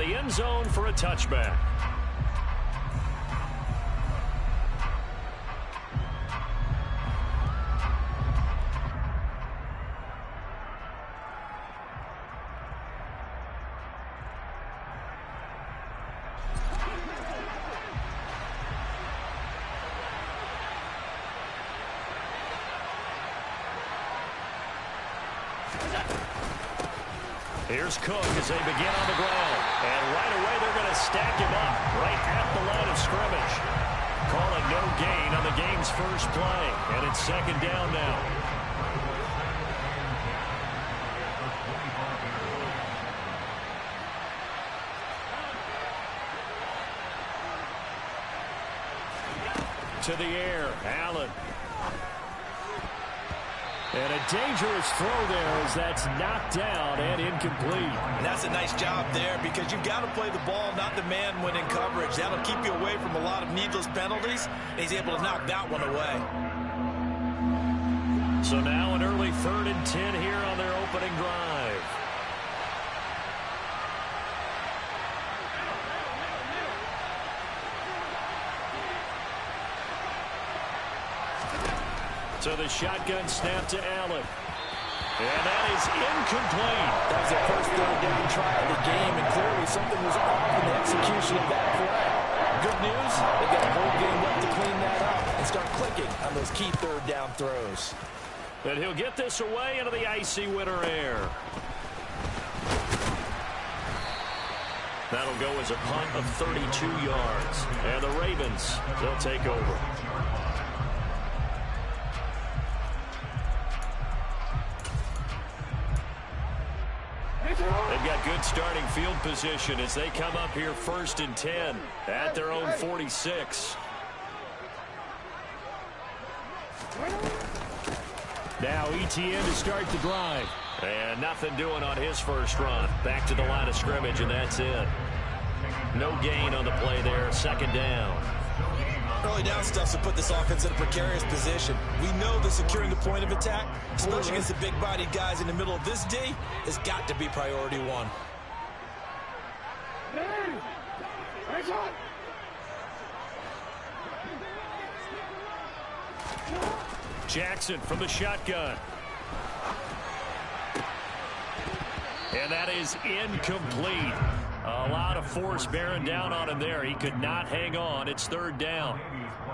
the end zone for a touchback. Here's Cook as they begin on the ground. And right away they're going to stack him up right at the line of scrimmage. Calling no gain on the game's first play. And it's second down now. To the air, Allen. And a dangerous throw there as that's knocked down and incomplete. And that's a nice job there because you've got to play the ball, not the man when in coverage. That'll keep you away from a lot of needless penalties. And he's able to knock that one away. So now an early 3rd and 10 here on their opening drive. So the shotgun snap to Allen. And that is incomplete. That was the first third down try of the game, and clearly something was off in the execution of that play. Good news, they've got a whole game left to clean that up and start clicking on those key third down throws. And he'll get this away into the icy winter air. That'll go as a punt of 32 yards. And the Ravens, they'll take over. They've got good starting field position as they come up here 1st and 10 at their own 46. Now ETN to start the drive. And nothing doing on his first run. Back to the line of scrimmage, and that's it. No gain on the play there. Second down. Early down stuff to put this offense in a precarious position. We know that securing the point of attack, especially against the big-bodied guys in the middle of this D, has got to be priority one. Jackson from the shotgun. And that is incomplete. A lot of force bearing down on him there. He could not hang on. It's 3rd down.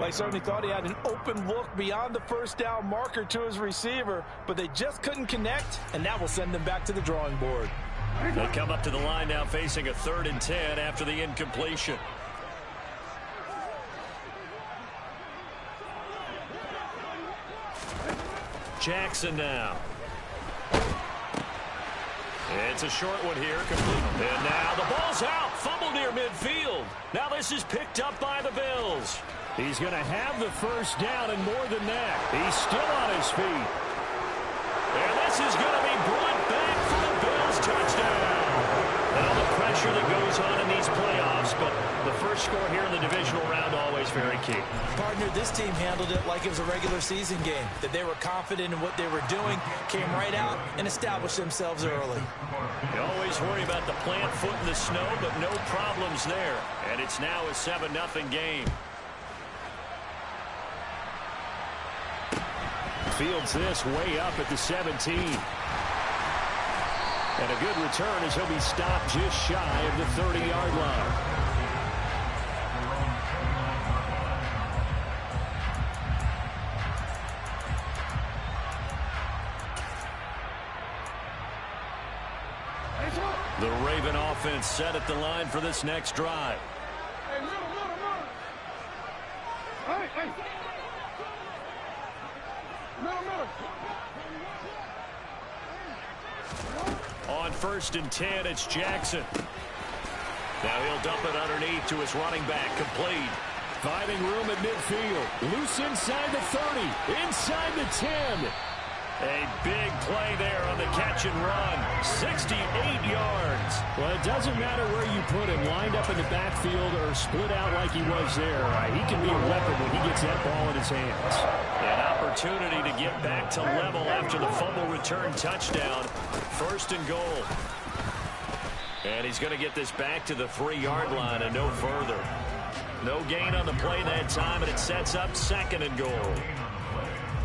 They certainly thought he had an open look beyond the first down marker to his receiver, but they just couldn't connect, and that will send them back to the drawing board. They come up to the line now facing a 3rd and 10 after the incompletion. Jackson now. It's a short one here, complete. And now the ball's out. Fumble near midfield. Now this is picked up by the Bills. He's going to have the first down and more than that. He's still on his feet. And this is going to be brought back for the Bills touchdown. Now the pressure that goes on in these playoffs, but the first score here in the divisional round always very key. Partner, this team handled it like it was a regular season game, that they were confident in what they were doing, came right out and established themselves early. You always worry about the plant foot in the snow, but no problems there. And it's now a 7-0 game. Fields this way up at the 17. And a good return as he'll be stopped just shy of the 30-yard line. The Raven offense set at the line for this next drive. On 1st and 10, it's Jackson. Now he'll dump it underneath to his running back, complete. Finding room at midfield. Loose inside the 30, inside the 10. A big play there on the catch and run. 68 yards. Well, it doesn't matter where you put him, lined up in the backfield or split out like he was there. He can be a weapon when he gets that ball in his hands. An opportunity to get back to level after the fumble return touchdown. 1st and goal. And he's going to get this back to the 3-yard line and no further. No gain on the play that time, and it sets up 2nd and goal.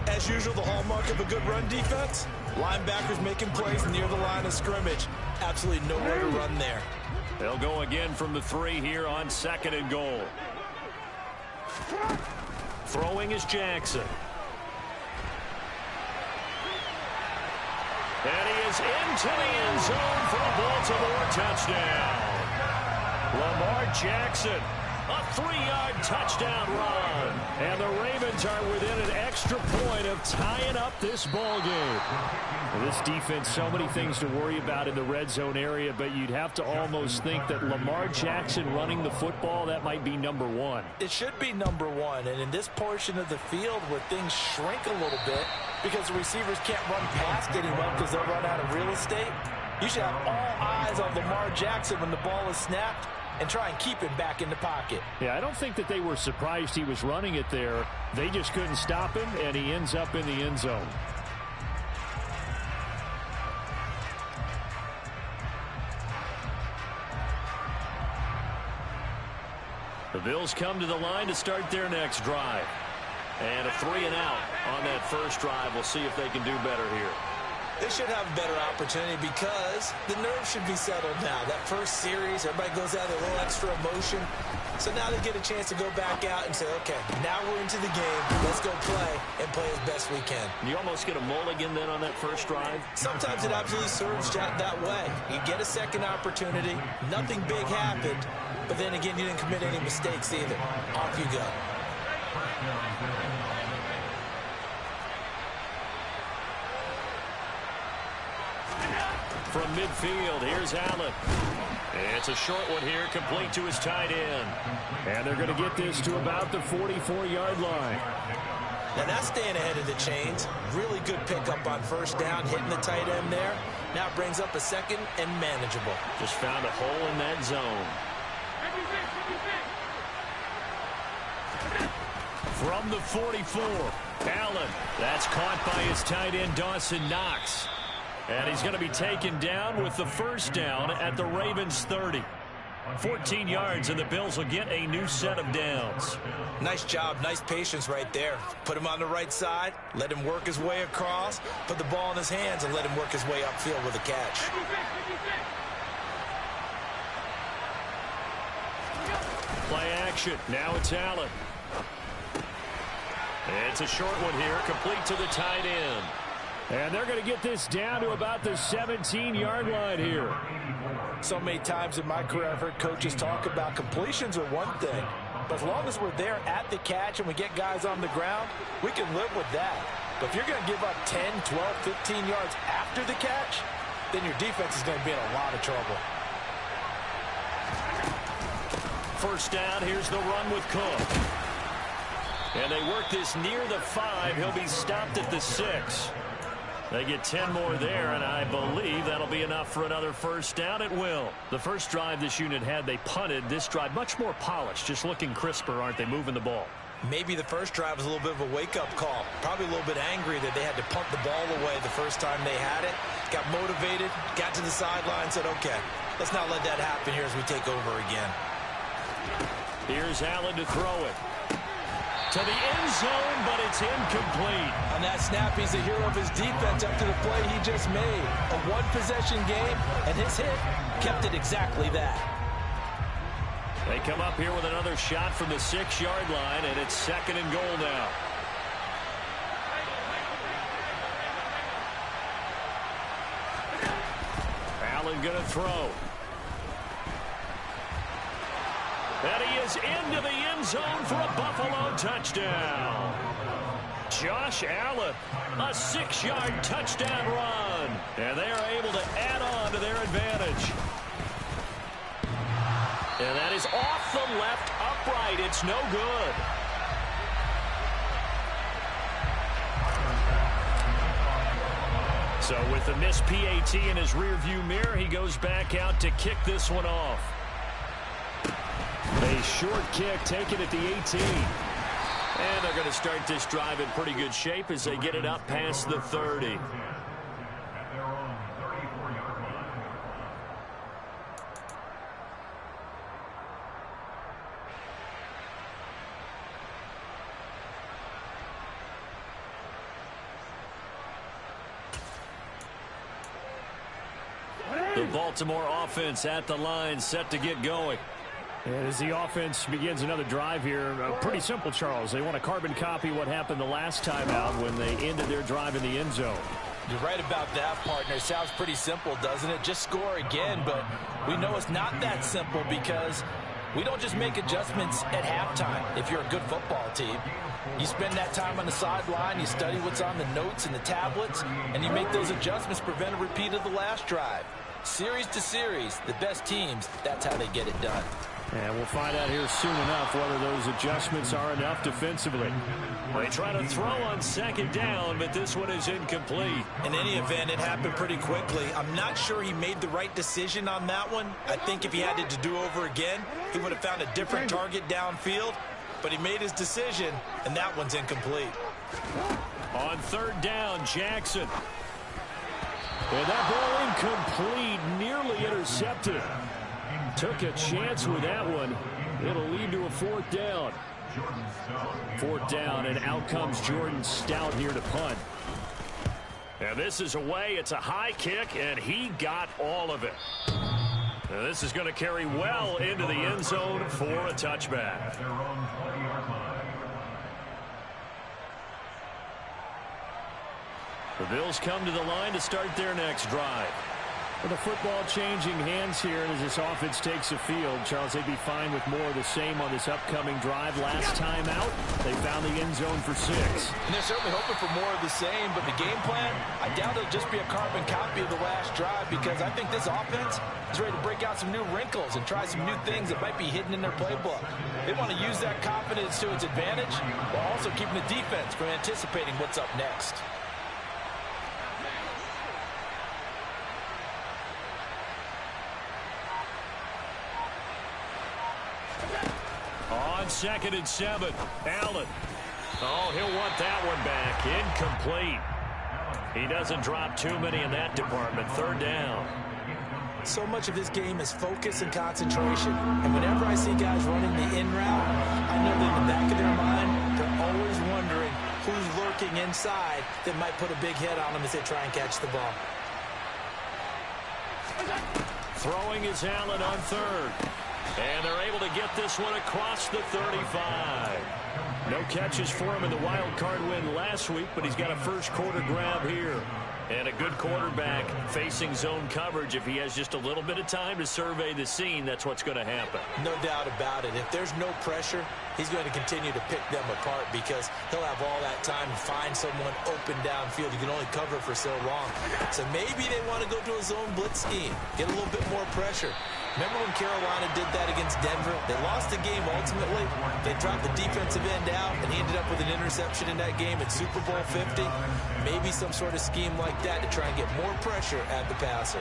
As usual, the hallmark of a good run defense, linebackers making plays near the line of scrimmage. Absolutely nowhere to run there. They'll go again from the 3 here on 2nd and goal. Throwing is Jackson. And he is into the end zone for a Baltimore touchdown. Lamar Jackson, a 3-yard touchdown run. And the Ravens are within an extra point of tying up this ball game. Well, this defense, so many things to worry about in the red zone area, but you'd have to almost think that Lamar Jackson running the football, that might be number 1. It should be number 1, and in this portion of the field where things shrink a little bit because the receivers can't run past anyone because they'll run out of real estate, you should have all eyes on Lamar Jackson when the ball is snapped and try and keep him back in the pocket. Yeah, I don't think that they were surprised he was running it there. They just couldn't stop him, and he ends up in the end zone. The Bills come to the line to start their next drive. And a 3-and-out on that first drive. We'll see if they can do better here. They should have a better opportunity because the nerves should be settled now. That first series, everybody goes out with a little extra emotion. So now they get a chance to go back out and say, okay, now we're into the game. Let's go play and play as best we can. You almost get a mulligan then on that first drive? Sometimes it absolutely serves that way. You get a second opportunity. Nothing big happened. But then again, you didn't commit any mistakes either. Off you go. From midfield, here's Allen. It's a short one here, complete to his tight end. And they're going to get this to about the 44-yard line. Now that's staying ahead of the chains. Really good pickup on first down, hitting the tight end there. Now it brings up a second and manageable. Just found a hole in that zone. From the 44, Allen. That's caught by his tight end, Dawson Knox. And he's going to be taken down with the first down at the Ravens 30. 14 yards, and the Bills will get a new set of downs. Nice job, nice patience right there. Put him on the right side, let him work his way across, put the ball in his hands, and let him work his way upfield with a catch. Play action. Now it's Allen. It's a short one here, complete to the tight end. And they're going to get this down to about the 17-yard line here. So many times in my career I've heard coaches talk about completions are one thing, but as long as we're there at the catch and we get guys on the ground, we can live with that. But if you're going to give up 10, 12, 15 yards after the catch, then your defense is going to be in a lot of trouble. First down, here's the run with Cook. And they work this near the 5. He'll be stopped at the 6. They get 10 more there, and I believe that'll be enough for another first down. It will. The first drive this unit had, they punted. This drive, much more polished, just looking crisper, aren't they, moving the ball? Maybe the first drive was a little bit of a wake-up call. Probably a little bit angry that they had to punt the ball away the first time they had it. Got motivated, got to the sideline, said, okay, let's not let that happen here as we take over again. Here's Allen to throw it. To the end zone, but it's incomplete. On that snap, he's the hero of his defense after the play he just made. A one-possession game, and his hit kept it exactly that. They come up here with another shot from the 6-yard line, and it's 2nd and goal now. Allen going to throw. And he is into the end zone for a Buffalo touchdown. Josh Allen, a 6-yard touchdown run. And they are able to add on to their advantage. And that is off the left upright. It's no good. So with the missed PAT in his rearview mirror, he goes back out to kick this one off. A short kick taken at the 18. And they're going to start this drive in pretty good shape as they get it up past the 30. The Baltimore offense at the line, set to get going. And as the offense begins another drive here, pretty simple, Charles. They want to carbon copy what happened the last time out when they ended their drive in the end zone. You're right about that, partner. Sounds pretty simple, doesn't it? Just score again, but we know it's not that simple because we don't just make adjustments at halftime if you're a good football team. You spend that time on the sideline, you study what's on the notes and the tablets, and you make those adjustments to prevent a repeat of the last drive. Series to series, the best teams, that's how they get it done. And we'll find out here soon enough whether those adjustments are enough defensively. They try to throw on second down, but this one is incomplete. In any event, it happened pretty quickly. I'm not sure he made the right decision on that one. I think if he had it to do over again, he would have found a different target downfield. But he made his decision, and that one's incomplete. On third down, Jackson. And that ball incomplete, nearly intercepted. Took a chance with that one. It'll lead to a fourth down. Fourth down, and out comes Jordan Stout here to punt. And this is away. It's a high kick, and he got all of it. Now this is going to carry well into the end zone for a touchback. The Bills come to the line to start their next drive. With the football changing hands here as this offense takes the field, Charles, they'd be fine with more of the same on this upcoming drive. Last time out, they found the end zone for 6. And they're certainly hoping for more of the same, but the game plan, I doubt it'll just be a carbon copy of the last drive because I think this offense is ready to break out some new wrinkles and try some new things that might be hidden in their playbook. They want to use that confidence to its advantage while also keeping the defense from anticipating what's up next. On 2nd and 7, Allen. Oh, he'll want that one back. Incomplete. He doesn't drop too many in that department. Third down. So much of this game is focus and concentration. And whenever I see guys running the in route, I know that in the back of their mind, they're always wondering who's lurking inside that might put a big hit on them as they try and catch the ball. Throwing is Allen on third. And they're able to get this one across the 35. No catches for him in the wild card win last week, but he's got a first quarter grab here. And a good quarterback facing zone coverage. If he has just a little bit of time to survey the scene, that's what's going to happen. No doubt about it. If there's no pressure, he's going to continue to pick them apart because he'll have all that time to find someone open downfield. He can only cover for so long. So maybe they want to go to a zone blitz scheme, get a little bit more pressure. Remember when Carolina did that against Denver? They lost the game ultimately. They dropped the defensive end out, and he ended up with an interception in that game in Super Bowl 50. Maybe some sort of scheme like that to try and get more pressure at the passer.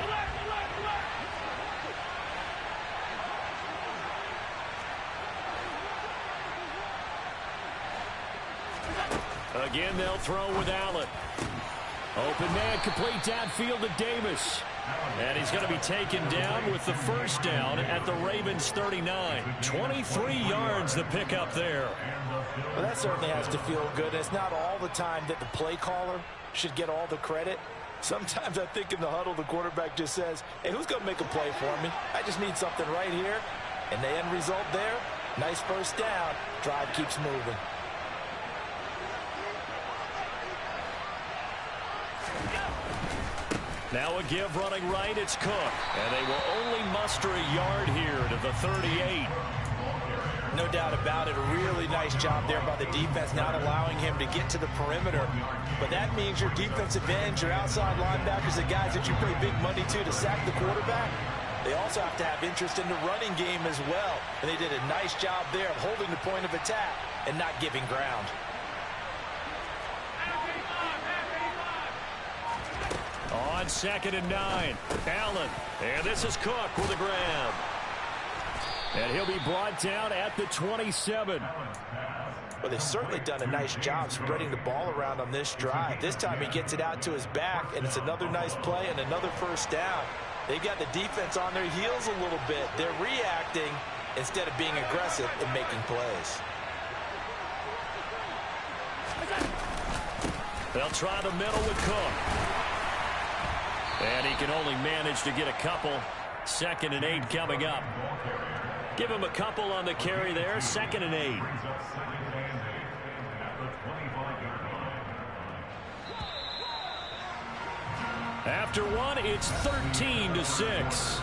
Again, they'll throw with Allen. Open man, complete downfield to Davis. And he's going to be taken down with the first down at the Ravens 39. 23 yards the pickup there. Well, that certainly has to feel good. It's not all the time that the play caller should get all the credit. Sometimes I think in the huddle, the quarterback just says, hey, who's going to make a play for me? I just need something right here. And the end result there, nice first down. Drive keeps moving. Now a give running right, it's Cook. And they will only muster a yard here to the 38. No doubt about it. A really nice job there by the defense, not allowing him to get to the perimeter. But that means your defensive ends, your outside linebackers, the guys that you pay big money to sack the quarterback, they also have to have interest in the running game as well. And they did a nice job there of holding the point of attack and not giving ground. On 2nd and 9, Allen. And this is Cook with a grab. And he'll be brought down at the 27. Well, they've certainly done a nice job spreading the ball around on this drive. This time he gets it out to his back, and it's another nice play and another first down. They've got the defense on their heels a little bit. They're reacting instead of being aggressive and making plays. They'll try the middle with Cook. And he can only manage to get a couple. 2nd and 8 coming up. Give him a couple on the carry there. 2nd and 8. After one, it's 13-6.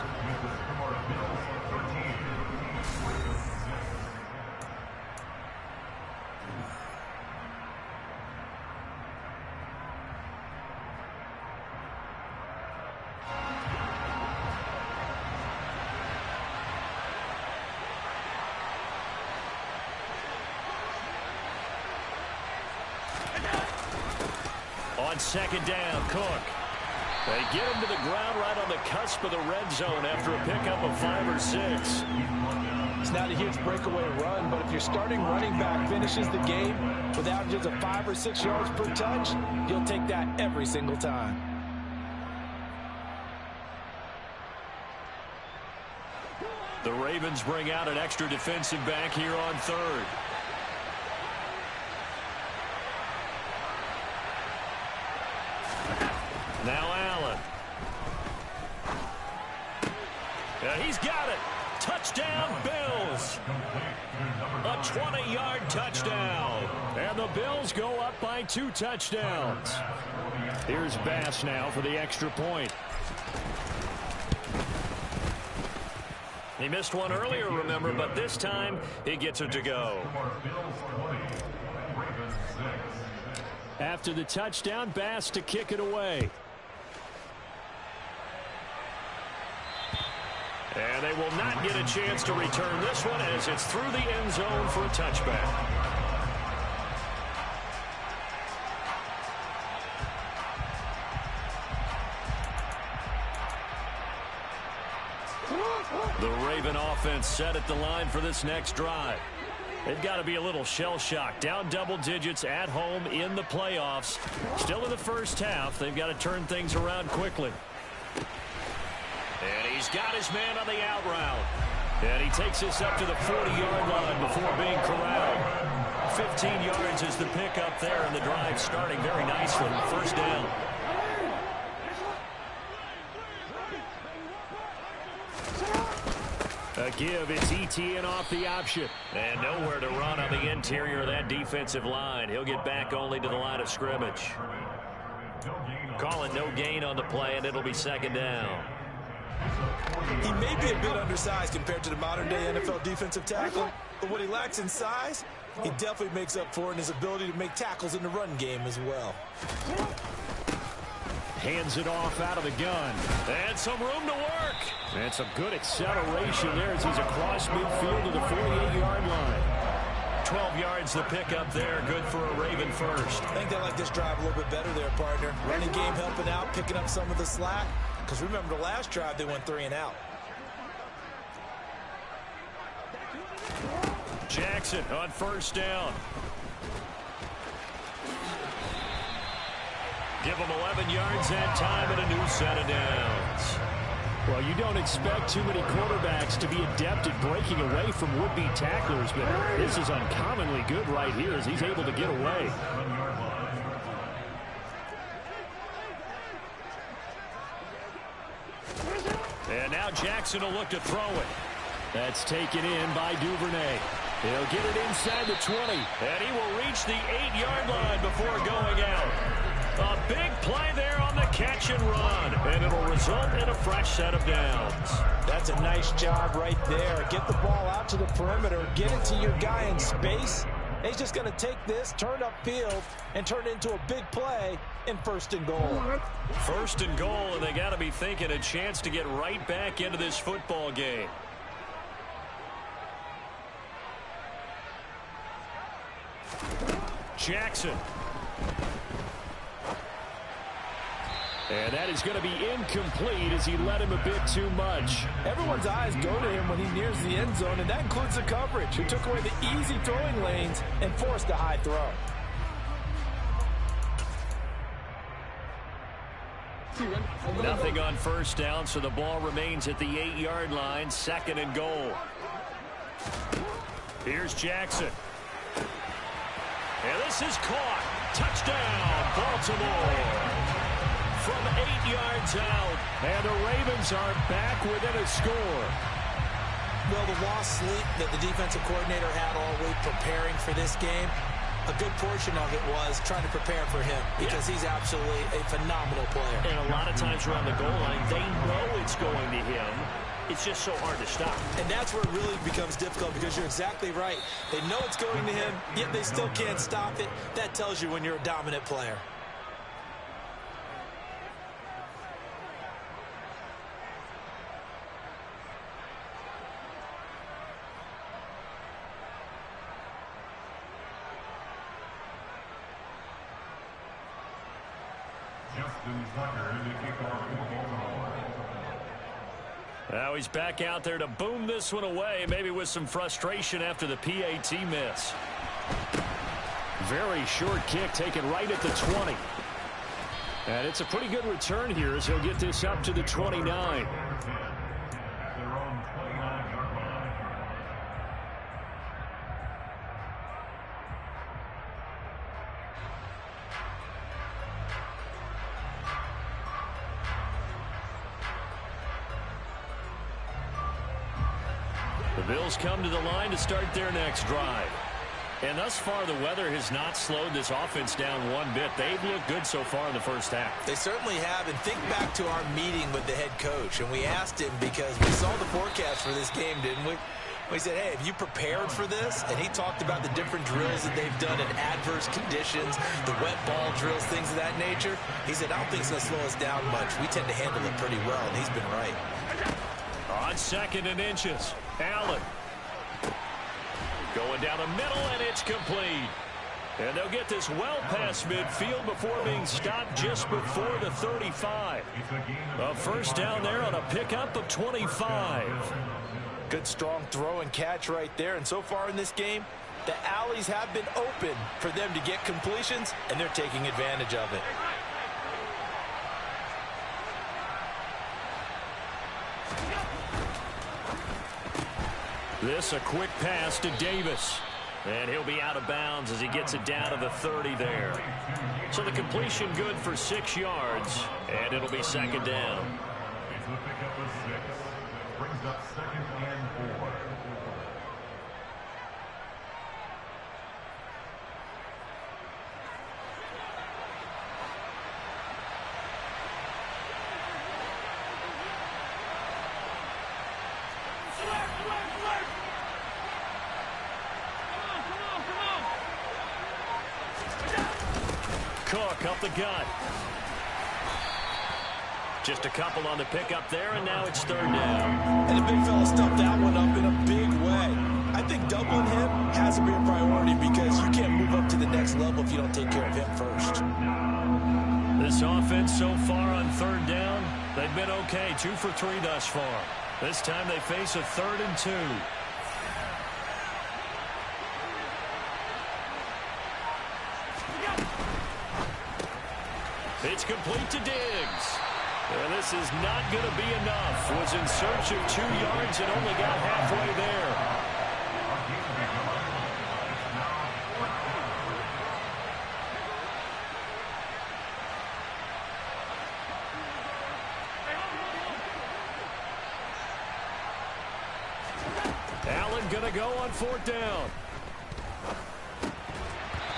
On 2nd down, Cook. They get him to the ground right on the cusp of the red zone after a pickup of 5 or 6. It's not a huge breakaway run, but if your starting running back finishes the game with averages of 5 or 6 yards per touch, you'll take that every single time. The Ravens bring out an extra defensive back here on 3rd. Now Allen. Yeah, he's got it. Touchdown, Bills. A 20-yard touchdown. And the Bills go up by 2 touchdowns. Here's Bass now for the extra point. He missed one earlier, remember, but this time he gets it to go. After the touchdown, Bass to kick it away. And they will not get a chance to return this one as it's through the end zone for a touchback. The Raven offense set at the line for this next drive. They've got to be a little shell-shocked. Down double digits at home in the playoffs. Still in the first half. They've got to turn things around quickly. And he's got his man on the out route. And he takes this up to the 40-yard line before being corralled. 15 yards is the pickup there, and the drive starting very nicely. 1st down. A give, it's ETN off the option. And nowhere to run on the interior of that defensive line. He'll get back only to the line of scrimmage. Calling no gain on the play, and it'll be 2nd down. He may be a bit undersized compared to the modern-day NFL defensive tackle, but what he lacks in size, he definitely makes up for in his ability to make tackles in the run game as well. Hands it off out of the gun. And some room to work. And some good acceleration there as he's across midfield to the 48-yard line. 12 yards the pickup there. Good for a Raven first. I think they like this drive a little bit better there, partner. Running game helping out, picking up some of the slack. Because remember, the last drive, they went 3 and out. Jackson on 1st down. Give him 11 yards that time and a new set of downs. Well, you don't expect too many quarterbacks to be adept at breaking away from would-be tacklers, but this is uncommonly good right here as he's able to get away. And now Jackson will look to throw it. That's taken in by Duvernay. He'll get it inside the 20. And he will reach the 8-yard line before going out. A big play there on the catch and run. And it'll result in a fresh set of downs. That's a nice job right there. Get the ball out to the perimeter. Get it to your guy in space. And he's just going to take this, turn upfield, and turn it into a big play in 1st and goal. 1st and goal, and they got to be thinking a chance to get right back into this football game. Jackson. And that is going to be incomplete as he led him a bit too much. Everyone's eyes go to him when he nears the end zone, and that includes the coverage, who took away the easy throwing lanes and forced a high throw. Nothing on 1st down, so the ball remains at the 8-yard line. 2nd and goal. Here's Jackson. And this is caught. Touchdown, Baltimore. from 8 yards out. And the Ravens are back within a score. Well, the lost sleep that the defensive coordinator had all week preparing for this game, a good portion of it was trying to prepare for him because he's absolutely a phenomenal player. And a lot of times around the goal line, they know it's going to him. It's just so hard to stop. And that's where it really becomes difficult because you're exactly right. They know it's going to him, yet they still can't stop it. That tells you when you're a dominant player. Now he's back out there to boom this one away, maybe with some frustration after the PAT miss. Very short kick taken right at the 20. And it's a pretty good return here as he'll get this up to the 29. The Bills come to the line to start their next drive. And thus far, the weather has not slowed this offense down one bit. They've looked good so far in the first half. They certainly have. And think back to our meeting with the head coach. And we asked him because we saw the forecast for this game, didn't we? We said, hey, have you prepared for this? And he talked about the different drills that they've done in adverse conditions, the wet ball drills, things of that nature. He said, I don't think it's going to slow us down much. We tend to handle it pretty well, and he's been right. On 2nd and inches, Allen. Going down the middle, and it's complete. And they'll get this well past midfield before being stopped just before the 35. A first down there on a pickup of 25. Good strong throw and catch right there. And so far in this game, the alleys have been open for them to get completions, and they're taking advantage of it. This a quick pass to Davis. And he'll be out of bounds as he gets it down to the 30 there. So the completion good for 6 yards, and it'll be 2nd down. It's the pickup of 6. Brings up 2nd and 4. Cook up the gut. Just a couple on the pickup there, and now it's 3rd down. And the big fella stuffed that one up in a big way. I think doubling him has to be a priority because you can't move up to the next level if you don't take care of him first. This offense so far on 3rd down, they've been okay. 2 for 3 thus far. This time they face a 3rd and 2. It's complete to Diggs. And this is not going to be enough. Was in search of 2 yards and only got halfway there. Allen going to go on 4th down.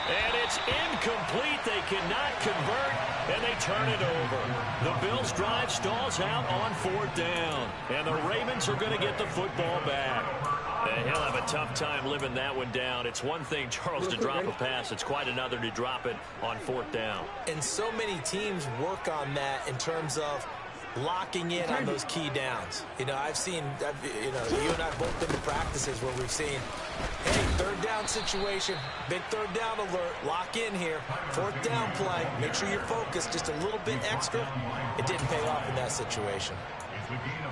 And it's incomplete. They cannot convert, and they turn it over. The Bills' drive stalls out on 4th down, and the Ravens are going to get the football back. And he'll have a tough time living that one down. It's one thing, Charles, to drop a pass. It's quite another to drop it on 4th down. And so many teams work on that in terms of locking in on those key downs. You know, you and I both been to practices where we've seen, hey, 3rd down situation, big 3rd down alert, lock in here, 4th down play, make sure you're focused just a little bit extra. It didn't pay off in that situation.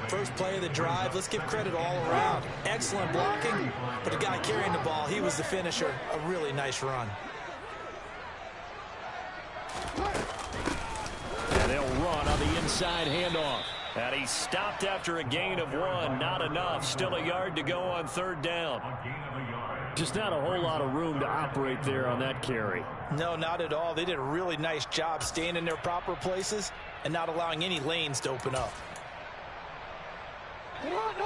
First play of the drive, let's give credit all around. Excellent blocking, but the guy carrying the ball, he was the finisher. A really nice run. And they'll run on the inside handoff. And he stopped after a gain of 1. Not enough. Still a yard to go on 3rd down. Just not a whole lot of room to operate there on that carry. No, not at all. They did a really nice job staying in their proper places and not allowing any lanes to open up.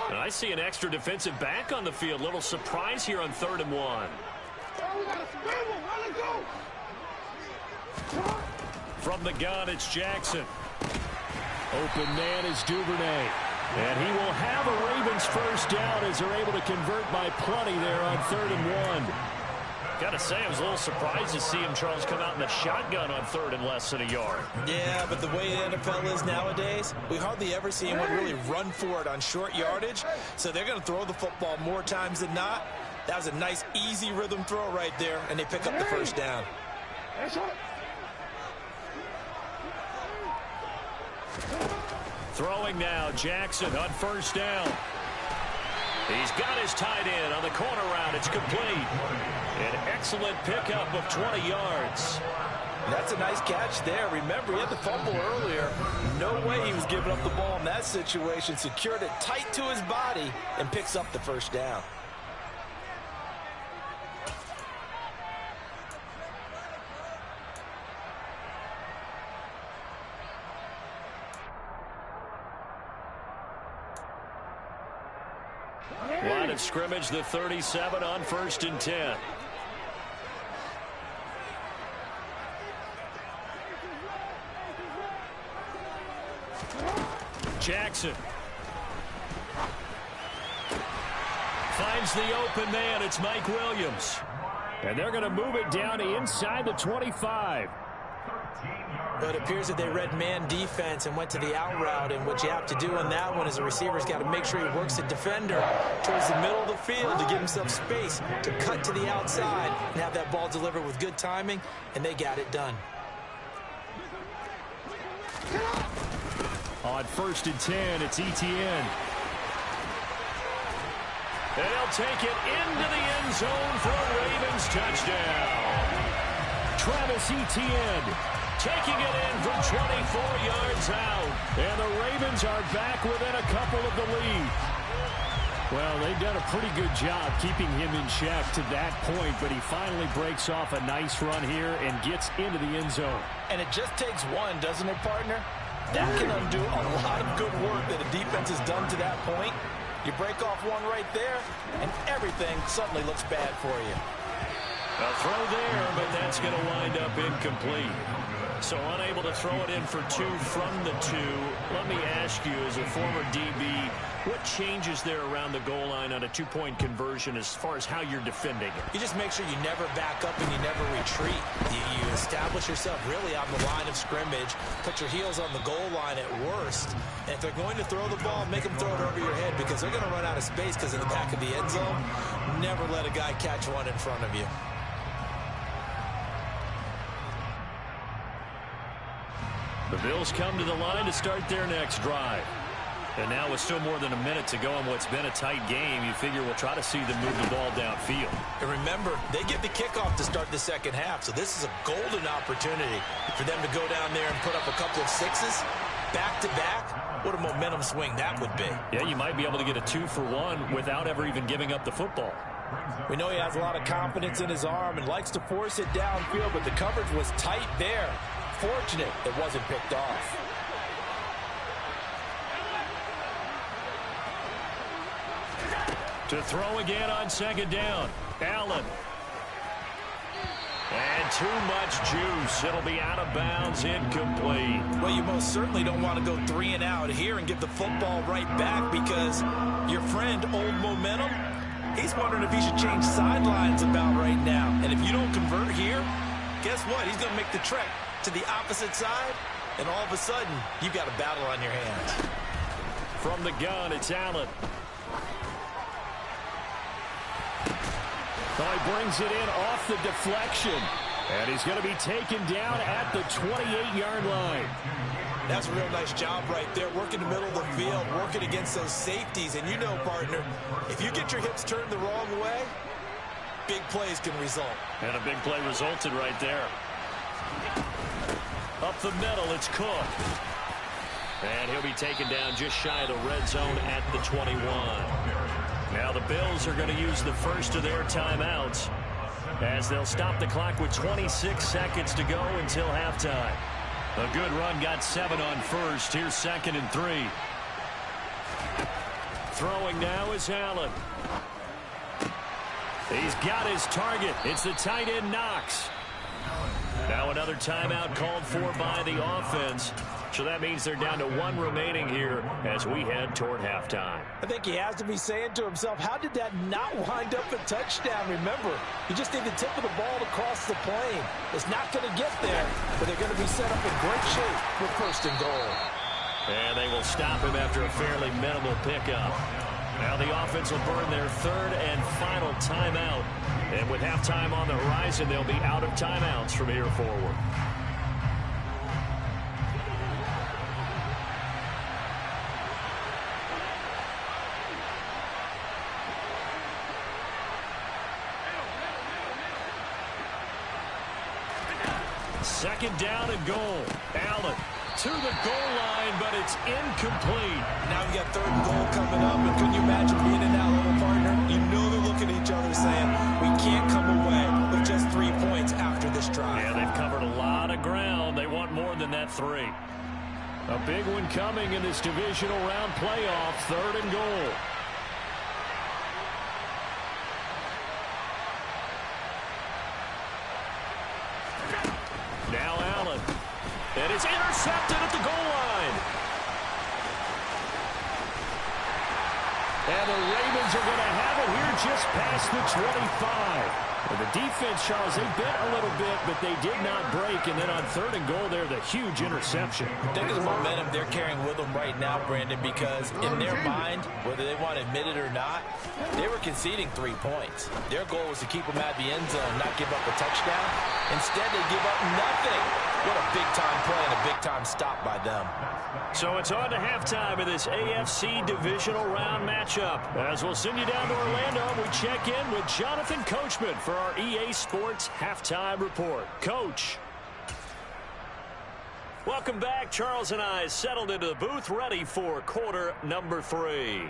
And I see an extra defensive back on the field. Little surprise here on 3rd and 1. From the gun, it's Jackson. Open man is Duvernay. And he will have a Ravens first down as they're able to convert by plenty there on 3rd and 1. Got to say, I was a little surprised to see him, Charles, come out in the shotgun on 3rd and less than a yard. Yeah, but the way the NFL is nowadays, we hardly ever see anyone really run for it on short yardage. So they're going to throw the football more times than not. That was a nice, easy rhythm throw right there, and they pick up the first down. Throwing now, Jackson on 1st down. He's got his tight end on the corner route. It's complete. An excellent pickup of 20 yards. That's a nice catch there. Remember, he had the fumble earlier. No way he was giving up the ball in that situation. Secured it tight to his body and picks up the first down. Line of scrimmage, the 37 on 1st and 10. Jackson finds the open man. It's Mike Williams. And they're going to move it down inside the 25. But it appears that they read man defense and went to the out route. And what you have to do on that one is the receiver's got to make sure he works the defender towards the middle of the field to give himself space to cut to the outside and have that ball delivered with good timing, and they got it done. On 1st and 10, it's Etienne. And he'll take it into the end zone for a Ravens touchdown. Travis Etienne taking it in from 24 yards out. And the Ravens are back within a couple of the lead. Well, they've done a pretty good job keeping him in check to that point, but he finally breaks off a nice run here and gets into the end zone. And it just takes one, doesn't it, partner? That can undo a lot of good work that a defense has done to that point. You break off one right there, and everything suddenly looks bad for you. A throw there, but that's going to wind up incomplete. So unable to throw it in for 2 from the 2. Let me ask you, as a former DB, what changes there around the goal line on a 2-point conversion as far as how you're defending it? You just make sure you never back up and you never retreat. You establish yourself really on the line of scrimmage, put your heels on the goal line at worst. And if they're going to throw the ball, make them throw it over your head because they're going to run out of space because in the back of the end zone, never let a guy catch one in front of you. The Bills come to the line to start their next drive. And now with still more than a minute to go in what's been a tight game, you figure we'll try to see them move the ball downfield. And remember, they get the kickoff to start the second half, so this is a golden opportunity for them to go down there and put up a couple of sixes back-to-back. What a momentum swing that would be. Yeah, you might be able to get a 2-for-1 without ever even giving up the football. We know he has a lot of confidence in his arm and likes to force it downfield, but the coverage was tight there. Fortunate it wasn't picked off. To throw again on 2nd down. Allen. And too much juice. It'll be out of bounds, incomplete. Well, you most certainly don't want to go 3 and out here and give the football right back because your friend, Old Momentum, he's wondering if he should change sidelines about right now. And if you don't convert here, guess what? He's going to make the trek to the opposite side, and all of a sudden, you've got a battle on your hands. From the gun, it's Allen. So he brings it in off the deflection. And he's going to be taken down at the 28-yard line. That's a real nice job right there, working the middle of the field, working against those safeties. And you know, partner, if you get your hips turned the wrong way, big plays can result. And a big play resulted right there. Up the middle, it's Cook. And he'll be taken down just shy of the red zone at the 21. Now the Bills are going to use the first of their timeouts as they'll stop the clock with 26 seconds to go until halftime. A good run, got 7 on first. Here's 2nd and 3. Throwing now is Allen. He's got his target. It's the tight end Knox. Now another timeout called for by the offense. So that means they're down to 1 remaining here as we head toward halftime. I think he has to be saying to himself, how did that not wind up a touchdown? Remember, you just need the tip of the ball to cross the plane. It's not going to get there, but they're going to be set up in great shape with 1st and goal. And they will stop him after a fairly minimal pickup. Now the offense will burn their 3rd and final timeout. And with halftime on the horizon, they'll be out of timeouts from here forward. Second down and goal. Allen to the goal line, but it's incomplete. Now you got 3rd and goal coming up, and can you imagine being in that little partner? You know they're looking at each other saying, we can't come away with just 3 points after this drive. Yeah, they've covered a lot of ground. They want more than that 3. A big one coming in this divisional round playoff, 3rd and goal. Now Allen. And it's intercepted at the goal line. And the Ravens are going to have it here just past the 25. Well, the defense, Charles, they bit a little bit, but they did not break. And then on 3rd and goal there, the huge interception. Think of the momentum they're carrying with them right now, Brandon, because in their mind, whether they want to admit it or not, they were conceding 3 points. Their goal was to keep them at the end zone, not give up a touchdown. Instead, they give up nothing. What a big-time play and a big-time stop by them. So it's on to halftime of this AFC divisional round matchup. As we'll send you down to Orlando, we check in with Jonathan Coachman for our EA Sports Halftime Report. Coach. Welcome back. Charles and I settled into the booth, ready for quarter number 3.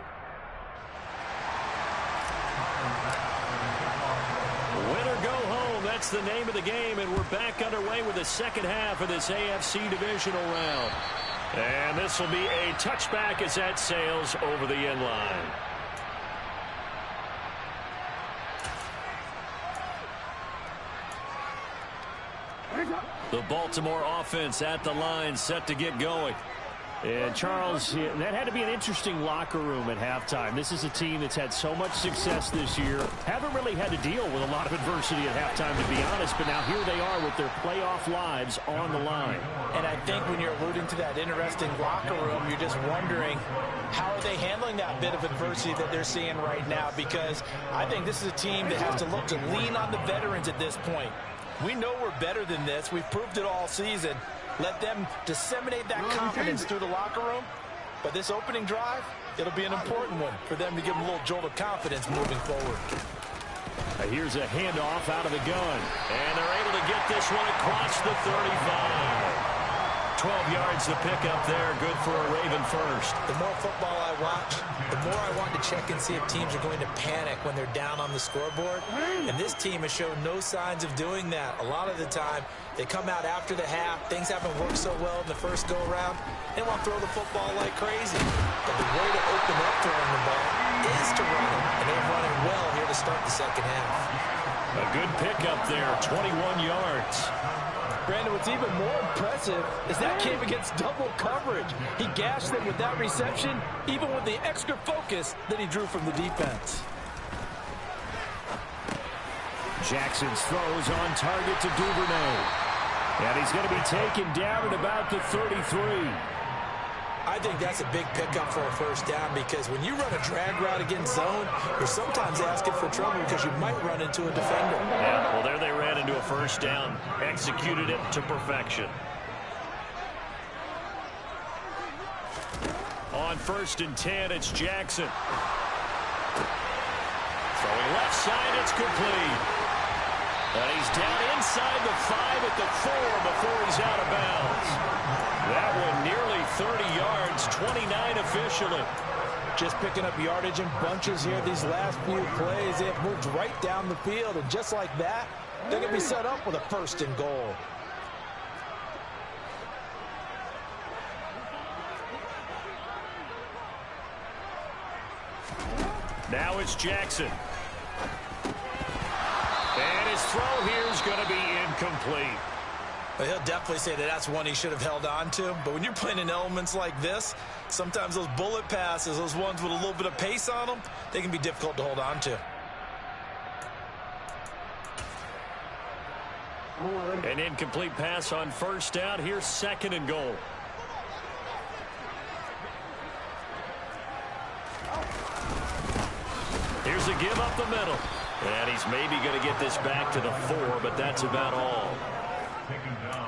Win or go home, that's the name of the game, and we're back underway with the second half of this AFC divisional round. And this will be a touchback as that sails over the end line. The Baltimore offense at the line, set to get going. And, Charles, that had to be an interesting locker room at halftime. This is a team that's had so much success this year. Haven't really had to deal with a lot of adversity at halftime, to be honest. But now here they are with their playoff lives on the line. And I think when you're alluding to that interesting locker room, you're just wondering, how are they handling that bit of adversity that they're seeing right now? Because I think this is a team that has to look to lean on the veterans at this point. We know we're better than this. We've proved it all season. Let them disseminate that confidence through the locker room. But this opening drive, it'll be an important one for them to give them a little jolt of confidence moving forward. Here's a handoff out of the gun. And they're able to get this one across the 35. 12 yards to pick up there. Good for a Raven first. The more football I watch, the more I want to check and see if teams are going to panic when they're down on the scoreboard. And this team has shown no signs of doing that. A lot of the time, they come out after the half. Things haven't worked so well in the first go-around. They want to throw the football like crazy. But the way to open up throwing the ball is to run it. And they're running well here to start the second half. A good pickup there, 21 yards. Brandon, what's even more impressive is that came against double coverage. He gashed them with that reception, even with the extra focus that he drew from the defense. Jackson's throws on target to Duvernay. And he's going to be taken down at about the 33. I think that's a big pickup for a first down, because when you run a drag route against zone, you're sometimes asking for trouble because you might run into a defender. Yeah, well, there they ran into a first down, executed it to perfection. On 1st and 10, it's Jackson. Throwing left side, it's complete. And he's down inside the 5 at the 4 before he's out of bounds. That one nearly 30 yards, 29 officially. Just picking up yardage in bunches here these last few plays. They have moved right down the field, and just like that, they're going to be set up with a 1st and goal. Now it's Jackson. And his throw here is going to be incomplete. Well, he'll definitely say that that's one he should have held on to. But when you're playing in elements like this, sometimes those bullet passes, those ones with a little bit of pace on them, they can be difficult to hold on to. An incomplete pass on first down. Here's 2nd and goal. Here's a give up the middle. And he's maybe going to get this back to the 4, but that's about all.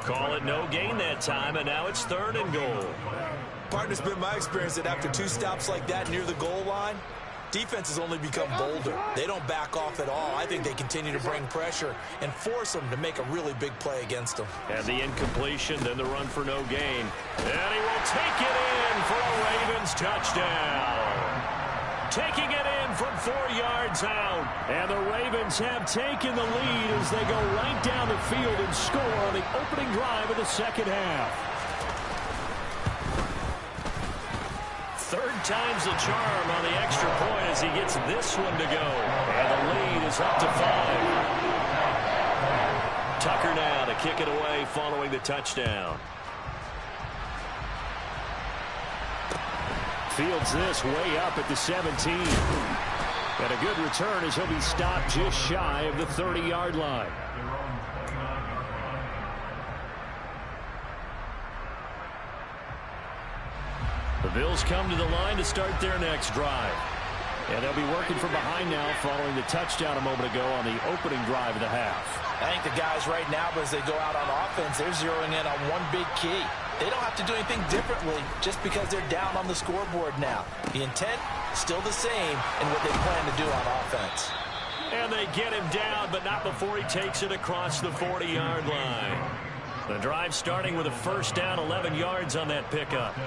Call it no gain that time, and now it's 3rd and goal. Partner, it's been my experience that after 2 stops like that near the goal line, defenses only become bolder. They don't back off at all. I think they continue to bring pressure and force them to make a really big play against them. And the incompletion, then the run for no gain. And he will take it in for a Ravens touchdown. Taking it in from 4 yards out. And the Ravens have taken the lead as they go right down the field and score on the opening drive of the second half. 3rd time's the charm on the extra point as he gets this one to go. And the lead is up to 5. Tucker now to kick it away following the touchdown. Fields this way up at the 17. And a good return as he'll be stopped just shy of the 30-yard line. The Bills come to the line to start their next drive. And they'll be working from behind now following the touchdown a moment ago on the opening drive of the half. I think the guys right now, as they go out on offense, they're zeroing in on one big key. They don't have to do anything differently just because they're down on the scoreboard now. The intent, still the same in what they plan to do on offense. And they get him down, but not before he takes it across the 40-yard line. The drive starting with a first down, 11 yards on that pickup.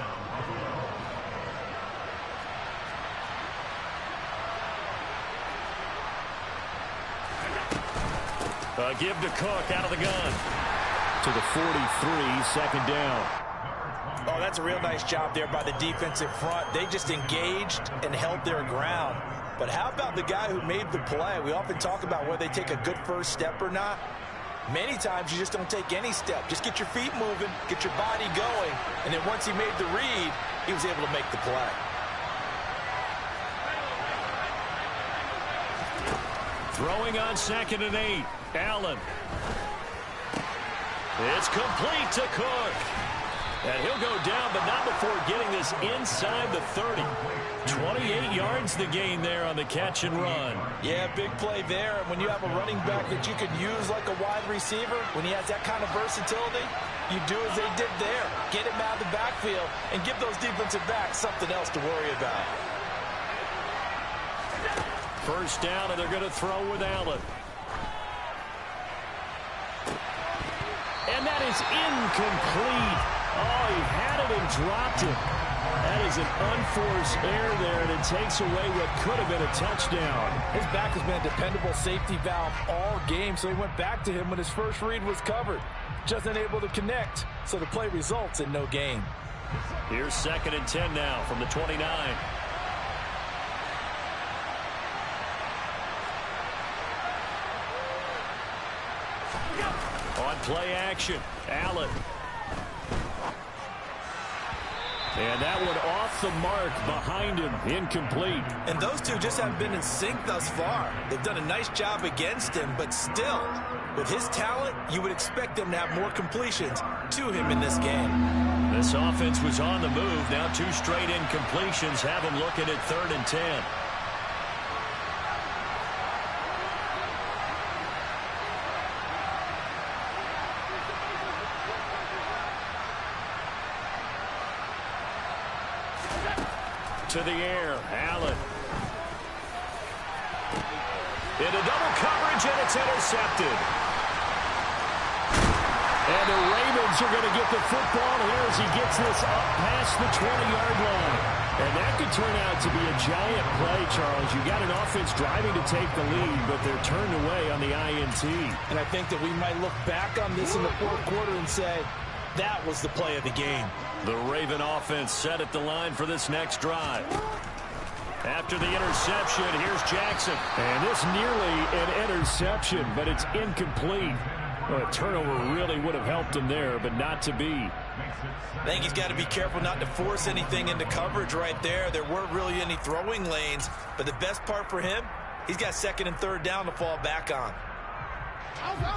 A give to Cook out of the gun. To the 43, 2nd down. Oh, that's a real nice job there by the defensive front. They just engaged and held their ground. But how about the guy who made the play? We often talk about whether they take a good first step or not. Many times you just don't take any step. Just get your feet moving, get your body going, and then once he made the read, he was able to make the play. Throwing on 2nd and 8. Allen. It's complete to Cook. And he'll go down, but not before getting this inside the 30. 28 yards the gain there on the catch and run. Yeah, big play there. And when you have a running back that you can use like a wide receiver, when he has that kind of versatility, you do as they did there. Get him out of the backfield and give those defensive backs something else to worry about. First down, and they're going to throw with Allen. And that is incomplete. Oh, he had it and dropped it. That is an unforced error there, and it takes away what could have been a touchdown. His back has been a dependable safety valve all game, so he went back to him when his first read was covered. Just unable to connect, so the play results in no gain. Here's 2nd and 10 now from the 29. On play action, Allen. And that one off the mark behind him, incomplete. And those two just haven't been in sync thus far. They've done a nice job against him, but still, with his talent, you would expect them to have more completions to him in this game. This offense was on the move. Now 2 straight incompletions have him looking at 3rd and 10. To the air, Allen. Into double coverage, and it's intercepted. And the Ravens are going to get the football here as he gets this up past the 20-yard line. And that could turn out to be a giant play, Charles. You got an offense driving to take the lead, but they're turned away on the INT. And I think that we might look back on this in the 4th quarter and say, that was the play of the game. The Raven offense set at the line for this next drive. After the interception, here's Jackson. And this nearly an interception, but it's incomplete. Well, a turnover really would have helped him there, but not to be. I think he's got to be careful not to force anything into coverage right there. There weren't really any throwing lanes, but the best part for him, he's got second and third down to fall back on.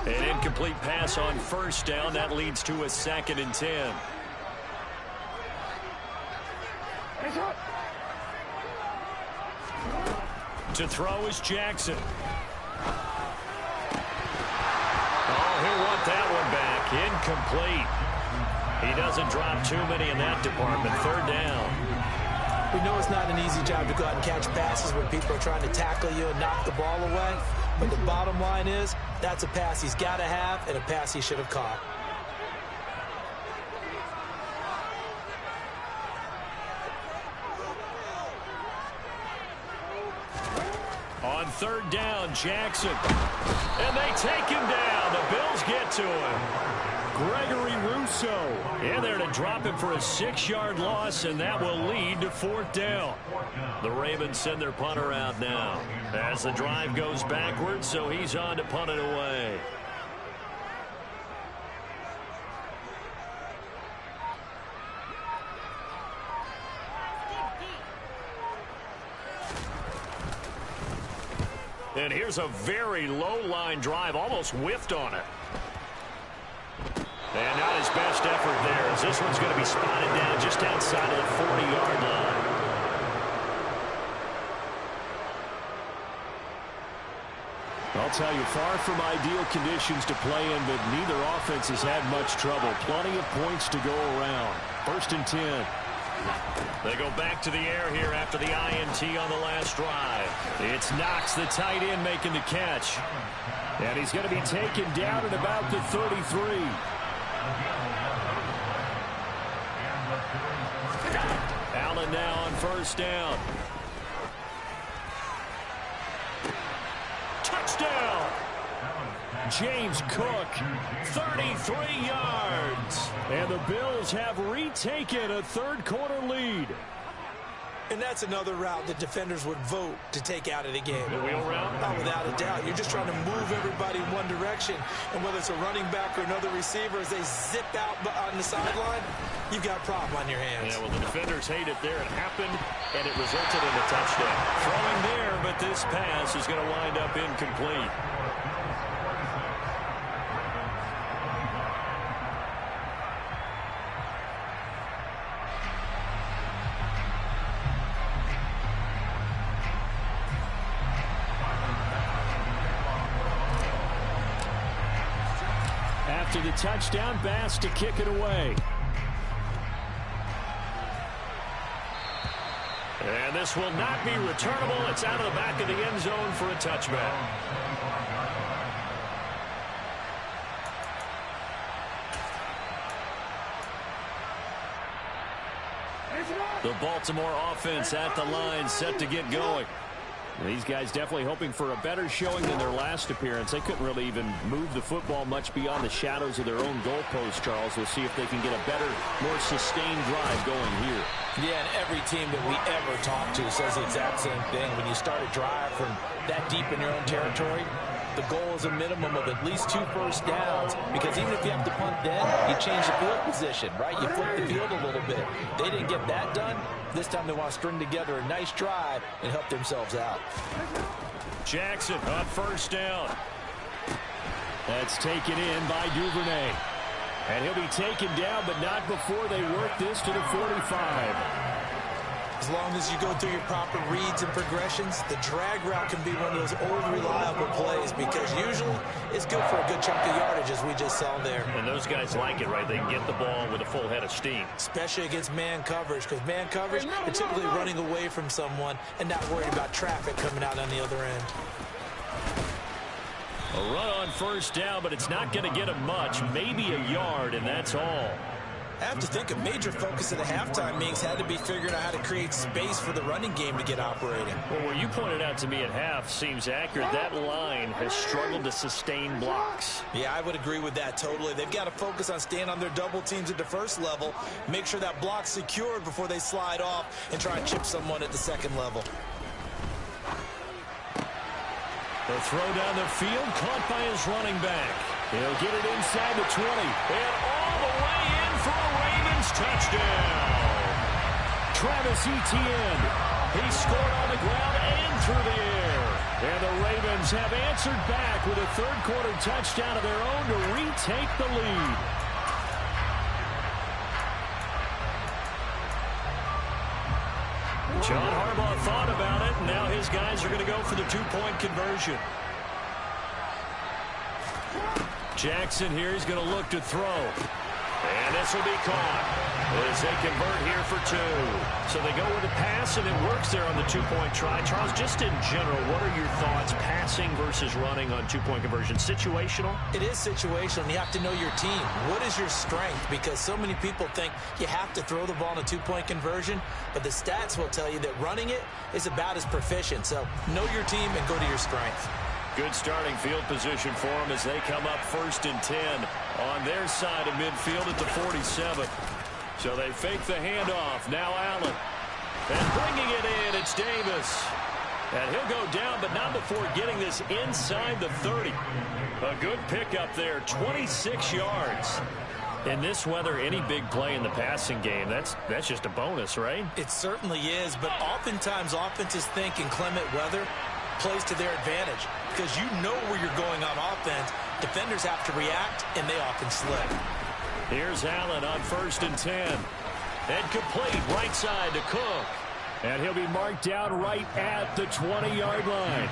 An incomplete pass on first down. That leads to a 2nd and 10. To throw is Jackson. Oh, he'll want that one back. Incomplete. He doesn't drop too many in that department. 3rd down. We know it's not an easy job to go out and catch passes when people are trying to tackle you and knock the ball away. But the bottom line is, that's a pass he's got to have and a pass he should have caught. On 3rd down, Jackson. And they take him down. The Bills get to him. Gregory Rousseau in there to drop him for a 6-yard loss, and that will lead to 4th down. The Ravens send their punter out now as the drive goes backwards, so he's on to punt it away. And here's a very low-line drive, almost whiffed on it. And not his best effort there, as this one's going to be spotted down just outside of the 40-yard line. I'll tell you, far from ideal conditions to play in, but neither offense has had much trouble. Plenty of points to go around. 1st and 10. They go back to the air here after the INT on the last drive. It's Knox, the tight end, making the catch. And he's going to be taken down at about the 33. Allen now on 1st down. Touchdown! James Cook, 33 yards. And the Bills have retaken a 3rd-quarter lead. And that's another route that defenders would vote to take out of the game. The wheel route? Oh, without a doubt. You're just trying to move everybody in one direction. And whether it's a running back or another receiver, as they zip out on the sideline, you've got a problem on your hands. Yeah, well, the defenders hate it there. It happened, and it resulted in a touchdown. Throwing there, but this pass is going to wind up incomplete. After the touchdown, Bass to kick it away. And this will not be returnable. It's out of the back of the end zone for a touchback. The Baltimore offense at the line, set to get going. These guys definitely hoping for a better showing than their last appearance. They couldn't really even move the football much beyond the shadows of their own goalpost, Charles. We'll see if they can get a better, more sustained drive going here. Yeah, and every team that we ever talk to says the exact same thing. When you start a drive from that deep in your own territory, the goal is a minimum of at least 2 first downs, because even if you have to punt then, you change the field position, right? You flip the field a little bit. They didn't get that done. This time they want to string together a nice drive and help themselves out. Jackson on 1st down. That's taken in by Duvernay. And he'll be taken down, but not before they work this to the 45. As long as you go through your proper reads and progressions, the drag route can be one of those old reliable plays, because usually it's good for a good chunk of yardage, as we just saw there. And those guys like it, right? They can get the ball with a full head of steam. Especially against man coverage, because man coverage, they're typically running away from someone and not worried about traffic coming out on the other end. A run on 1st down, but it's not going to get him much, maybe a yard, and that's all. I have to think a major focus of the halftime meetings had to be figuring out how to create space for the running game to get operating. Well, where you pointed out to me at half seems accurate. That line has struggled to sustain blocks. Yeah, I would agree with that totally. They've got to focus on staying on their double teams at the first level, make sure that block's secured before they slide off and try and chip someone at the second level. The throw down the field, caught by his running back. He'll get it inside the 20. And all the way in for a Ravens touchdown. Travis Etienne. He scored on the ground and through the air. And the Ravens have answered back with a third-quarter touchdown of their own to retake the lead. John Harbaugh thought about it, and now his guys are going to go for the two-point conversion. Jackson here is going to look to throw. And this will be caught as they convert here for two. So they go with a pass, and it works there on the two-point try. Charles, just in general, what are your thoughts passing versus running on two-point conversion? Situational? It is situational, and you have to know your team. What is your strength? Because so many people think you have to throw the ball in a two-point conversion, but the stats will tell you that running it is about as proficient. So know your team and go to your strength. Good starting field position for them as they come up 1st and 10 on their side of midfield at the 47. So they fake the handoff. Now Allen. And bringing it in, it's Davis. And he'll go down, but not before getting this inside the 30. A good pickup there, 26 yards. In this weather, any big play in the passing game, that's just a bonus, right? It certainly is, but oftentimes offenses think in clement weather plays to their advantage because you know where you're going on offense. Defenders have to react, and they often slip. Here's Allen on 1st and 10. And complete right side to Cook. And he'll be marked down right at the 20-yard line.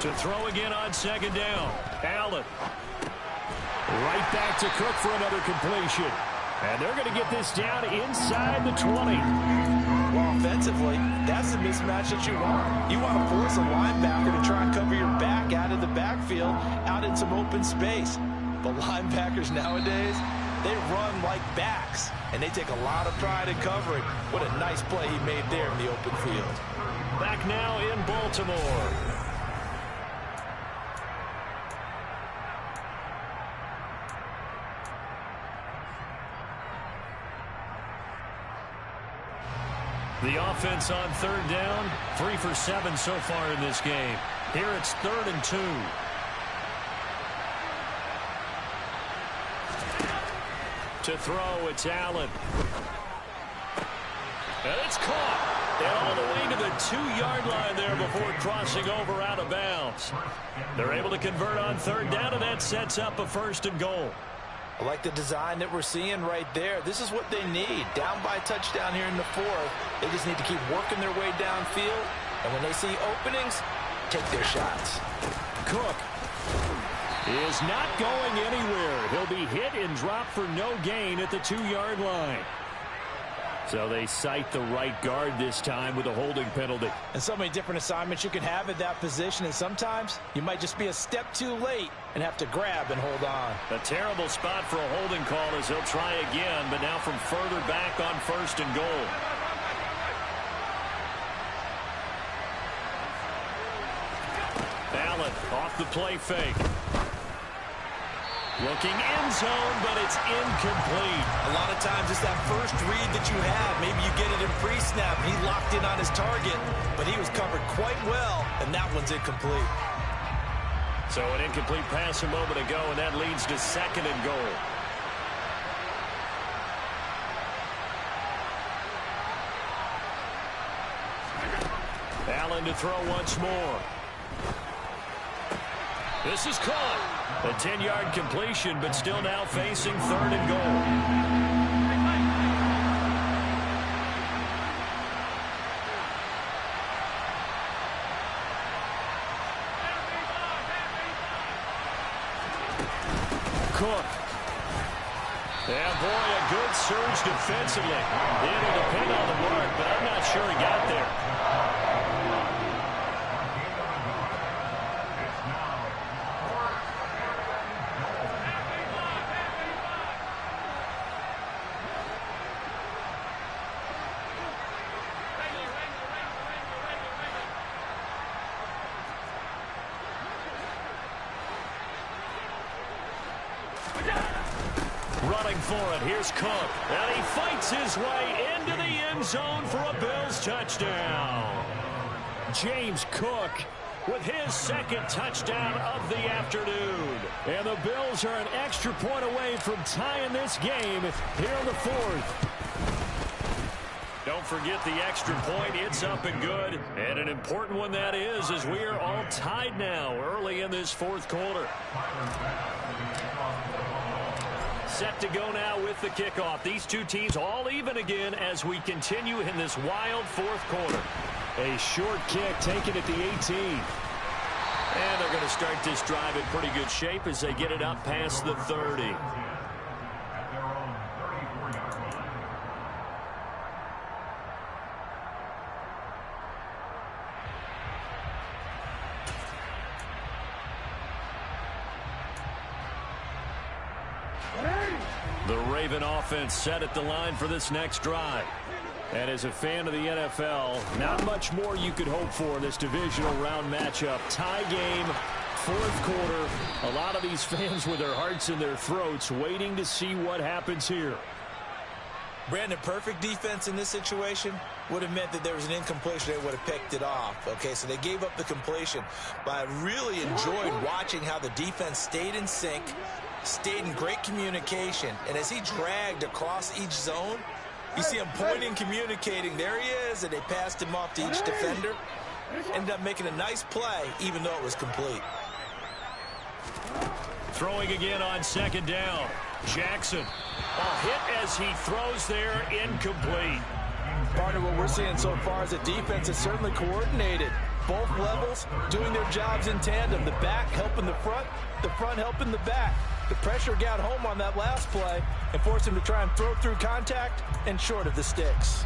To throw again on 2nd down. Allen. Right back to Cook for another completion. And they're going to get this down inside the 20. Well, offensively, that's the mismatch that you want. You want to force a linebacker to try and cover your back out of the backfield, out in some open space. But linebackers nowadays, they run like backs, and they take a lot of pride in covering. What a nice play he made there in the open field. Back now in Baltimore. The offense on 3rd down, 3 for 7 so far in this game. Here it's 3rd and 2. To throw, it's Allen. And it's caught. And all the way to the 2-yard line there before crossing over out of bounds. They're able to convert on 3rd down, and that sets up a 1st and goal. I like the design that we're seeing right there. This is what they need. Down by a touchdown here in the 4th. They just need to keep working their way downfield. And when they see openings, take their shots. Cook is not going anywhere. He'll be hit and dropped for no gain at the 2-yard line. So they cite the right guard this time with a holding penalty. And so many different assignments you can have at that position, and sometimes you might just be a step too late and have to grab and hold on. A terrible spot for a holding call as he'll try again, but now from further back on 1st and goal. Allen off the play fake. Looking end zone, but it's incomplete. A lot of times it's that first read that you have. Maybe you get it in pre-snap. He locked in on his target, but he was covered quite well, and that one's incomplete. So an incomplete pass a moment ago, and that leads to 2nd and goal. Allen to throw once more. This is caught. A 10-yard completion, but still now facing 3rd and goal. Cook. Yeah, boy, a good surge defensively. It'll depend on the mark, but I'm not sure he got there. running for it. Here's Cook. And he fights his way into the end zone for a Bills touchdown. James Cook with his second touchdown of the afternoon. And the Bills are an extra point away from tying this game here in the fourth. Don't forget the extra point. It's up and good. And an important one that is, as we are all tied now early in this fourth quarter. Set to go now with the kickoff. These two teams all even again as we continue in this wild fourth quarter. A short kick taken at the 18. And they're going to start this drive in pretty good shape as they get it up past the 30. The Raven offense set at the line for this next drive. And as a fan of the NFL, not much more you could hope for in this divisional round matchup. Tie game, fourth quarter. A lot of these fans with their hearts in their throats waiting to see what happens here. Brandon, perfect defense in this situation would have meant that there was an incompletion. They would have picked it off. Okay, so they gave up the completion. But I really enjoyed watching how the defense stayed in sync, stayed in great communication. And as he dragged across each zone, you see him pointing, communicating. There he is, and they passed him off to each defender. Ended up making a nice play, even though it was complete. Throwing again on second down. Jackson. A hit as he throws there, incomplete. Partner, what we're seeing so far is the defense is certainly coordinated. Both levels doing their jobs in tandem. The back helping the front helping the back. The pressure got home on that last play and forced him to try and throw through contact and short of the sticks.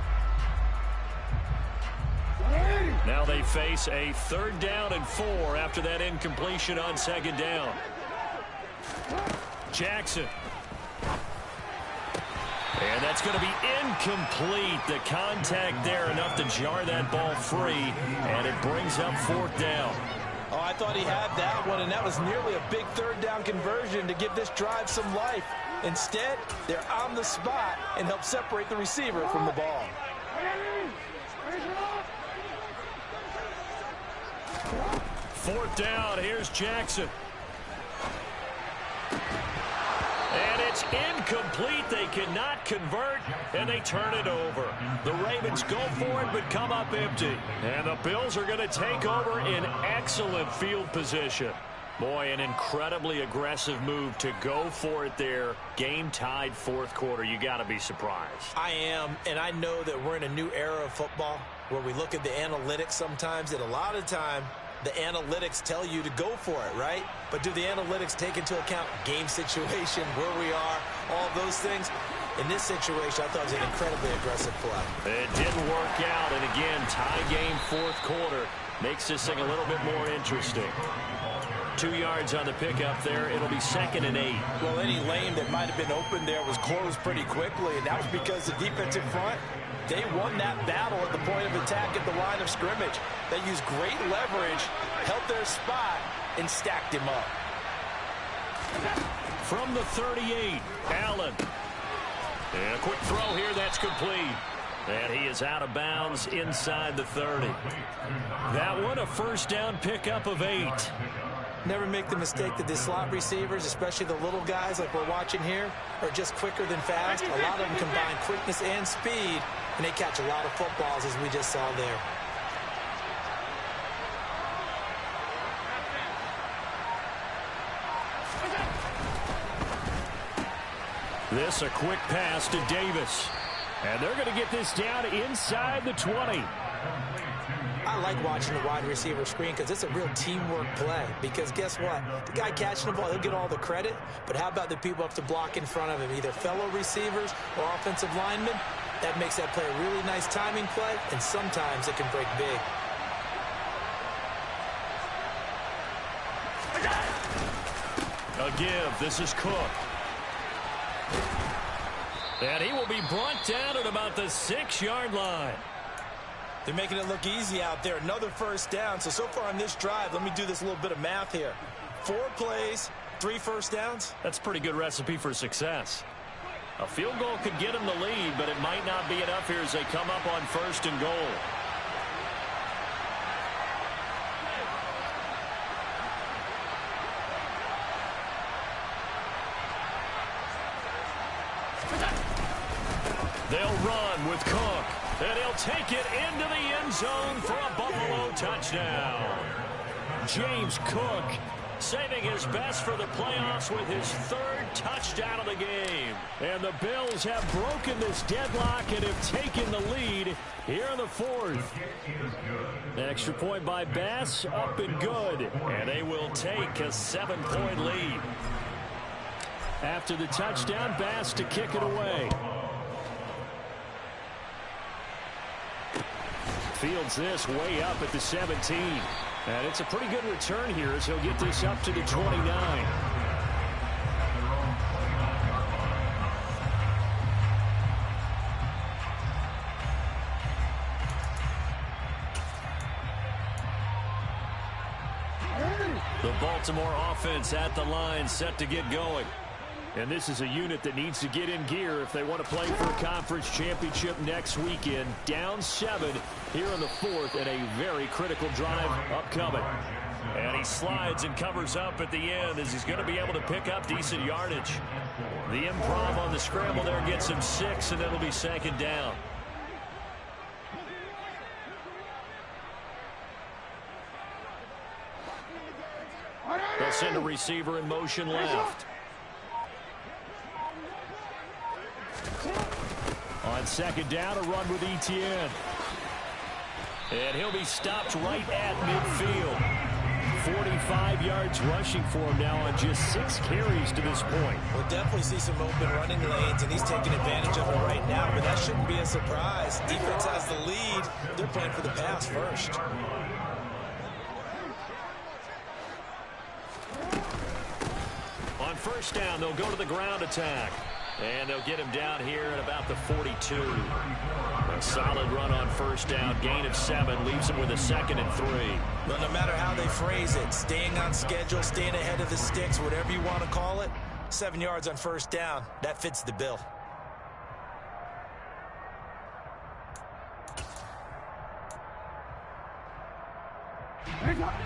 Now they face a 3rd down and 4 after that incompletion on second down. Jackson. And that's going to be incomplete. The contact there enough to jar that ball free, and it brings up 4th down. Oh, I thought he had that one, and that was nearly a big 3rd down conversion to give this drive some life. Instead, they're on the spot and help separate the receiver from the ball. Fourth down, here's Jackson. And it's incomplete. They cannot convert, and they turn it over. The Ravens go for it, but come up empty. And the Bills are going to take over in excellent field position. Boy, an incredibly aggressive move to go for it there. Game-tied fourth quarter. You got to be surprised. I am, and I know that we're in a new era of football where we look at the analytics sometimes, and a lot of time the analytics tell you to go for it, right? But do the analytics take into account game situation, where we are, all those things? In this situation, I thought it was an incredibly aggressive play. It didn't work out, and again, tie game fourth quarter makes this thing a little bit more interesting. 2 yards on the pickup there. It'll be 2nd and 8. Well, any lane that might have been open there was closed pretty quickly, and that was because the defensive front, they won that battle at the point of attack at the line of scrimmage. They used great leverage, held their spot, and stacked him up. From the 38, Allen. And a quick throw here, that's complete. And he is out of bounds inside the 30. That one, a first down pickup of 8. Never make the mistake that the slot receivers, especially the little guys like we're watching here, are just quicker than fast. A lot of them combine quickness and speed, and they catch a lot of footballs, as we just saw there. This a quick pass to Davis. And they're going to get this down inside the 20. I like watching the wide receiver screen because it's a real teamwork play. Because guess what? The guy catching the ball, he'll get all the credit. But how about the people up to block in front of him, either fellow receivers or offensive linemen? That makes that play a really nice timing play, and sometimes it can break big. A give. This is Cook. And he will be brought down at about the 6-yard line. They're making it look easy out there. Another first down. So far on this drive, let me do this little bit of math here. 4 plays, 3 first downs. That's a pretty good recipe for success. A field goal could get them the lead, but it might not be enough here as they come up on 1st and goal. They'll run with Cook, and he'll take it into the end zone for a Buffalo touchdown. James Cook saving his best for the playoffs with his 3rd touchdown of the game. And the Bills have broken this deadlock and have taken the lead here in the 4th. Extra point by Bass, up and good. And they will take a 7-point lead. After the touchdown, Bass to kick it away. Fields this way up at the 17. And it's a pretty good return here as he'll get this up to the 29. The Baltimore offense at the line, set to get going. And this is a unit that needs to get in gear if they want to play for a conference championship next weekend. Down 7 here in the 4th, and a very critical drive upcoming. And he slides and covers up at the end as he's going to be able to pick up decent yardage. The improv on the scramble there gets him 6, and it'll be 2nd down. They'll send a receiver in motion left. On 2nd down, a run with Etienne. And he'll be stopped right at midfield. 45 yards rushing for him now on just 6 carries to this point. We'll definitely see some open running lanes, and he's taking advantage of it right now, but that shouldn't be a surprise. Defense has the lead. They're playing for the pass first. On 1st down, they'll go to the ground attack. And they'll get him down here at about the 42. A solid run on 1st down. Gain of 7 leaves him with a 2nd and 3. Well, no matter how they phrase it, staying on schedule, staying ahead of the sticks, whatever you want to call it, 7 yards on 1st down, that fits the bill.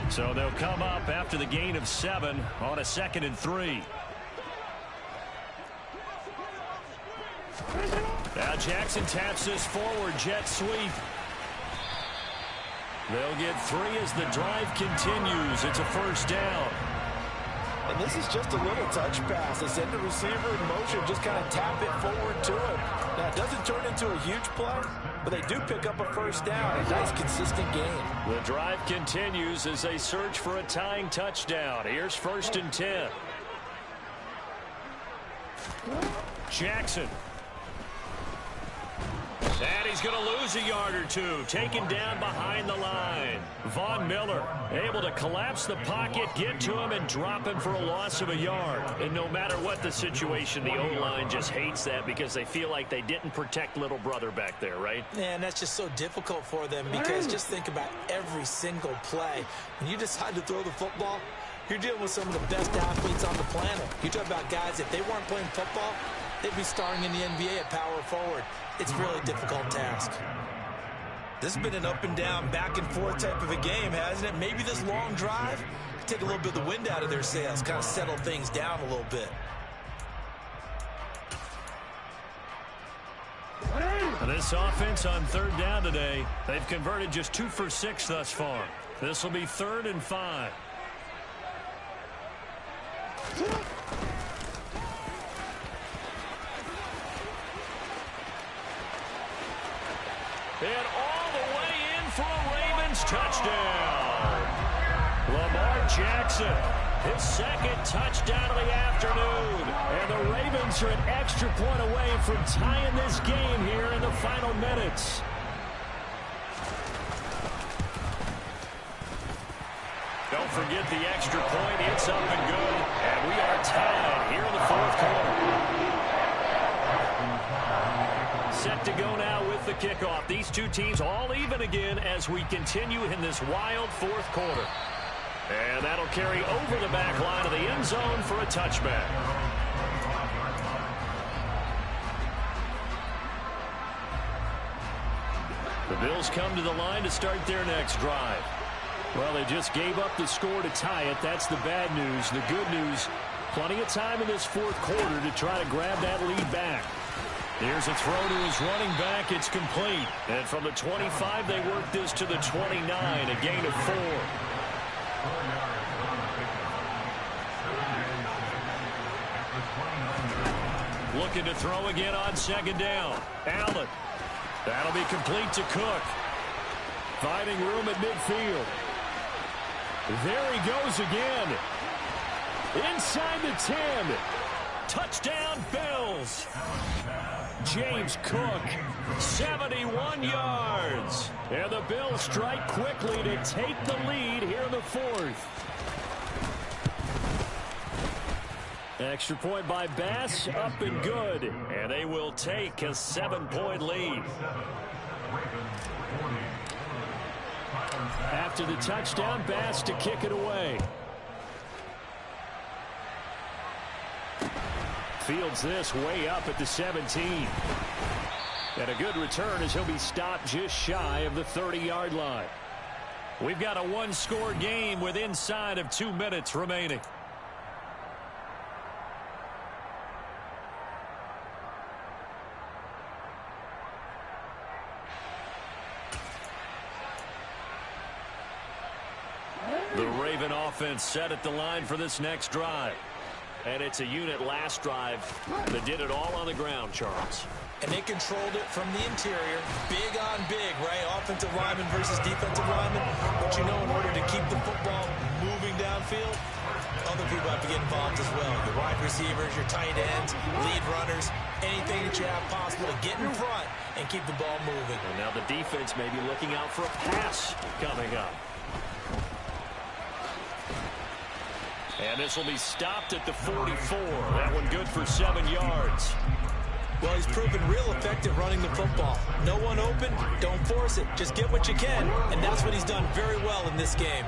So they'll come up after the gain of 7 on a 2nd and 3. Now Jackson taps this forward, jet sweep. They'll get 3 as the drive continues. It's a 1st down. And this is just a little touch pass. They send the receiver in motion, just kind of tap it forward to him. Now, it doesn't turn into a huge play, but they do pick up a 1st down. A nice, consistent gain. The drive continues as they search for a tying touchdown. Here's 1st and 10. Jackson. And he's going to lose a yard or 2. Taken down behind the line. Von Miller able to collapse the pocket, get to him, and drop him for a loss of a yard. And no matter what the situation, the O-line just hates that because they feel like they didn't protect little brother back there, right? Yeah, and that's just so difficult for them because just think about every single play. When you decide to throw the football, you're dealing with some of the best athletes on the planet. You talk about guys, if they weren't playing football, they'd be starring in the NBA at power forward. It's a really difficult task. This has been an up and down, back and forth type of a game, hasn't it? Maybe this long drive could take a little bit of the wind out of their sails, kind of settle things down a little bit. This offense on 3rd down today, they've converted just 2 for 6 thus far. This will be 3rd and 5. And all the way in for a Ravens touchdown. Lamar Jackson, his 2nd touchdown of the afternoon. And the Ravens are an extra point away from tying this game here in the final minutes. Don't forget the extra point. It's up and good. And we are tied here in the 4th quarter. Set to go now with the kickoff. These two teams all even again as we continue in this wild 4th quarter. And that'll carry over the back line of the end zone for a touchback. The Bills come to the line to start their next drive. Well, they just gave up the score to tie it. That's the bad news. The good news, plenty of time in this fourth quarter to try to grab that lead back. Here's a throw to his running back. It's complete. And from the 25, they work this to the 29, a gain of 4. Looking to throw again on second down. Allen. That'll be complete to Cook. Finding room at midfield. There he goes again. Inside the 10. Touchdown, Bills. James Cook, 71 yards. And the Bills strike quickly to take the lead here in the fourth. Extra point by Bass, up and good. And they will take a 7-point lead. After the touchdown, Bass to kick it away. Fields this way up at the 17. And a good return as he'll be stopped just shy of the 30-yard line. We've got a one-score game with inside of 2 minutes remaining. The Raven offense set at the line for this next drive. And it's a unit last drive that did it all on the ground, Charles. And they controlled it from the interior. Big on big, right? Offensive lineman versus defensive lineman. But you know, in order to keep the football moving downfield, other people have to get involved as well. Your wide receivers, your tight ends, lead runners, anything that you have possible to get in front and keep the ball moving. And now the defense may be looking out for a pass coming up. And this will be stopped at the 44. That one good for 7 yards. Well, he's proven real effective running the football. No one open, don't force it. Just get what you can, and that's what he's done very well in this game.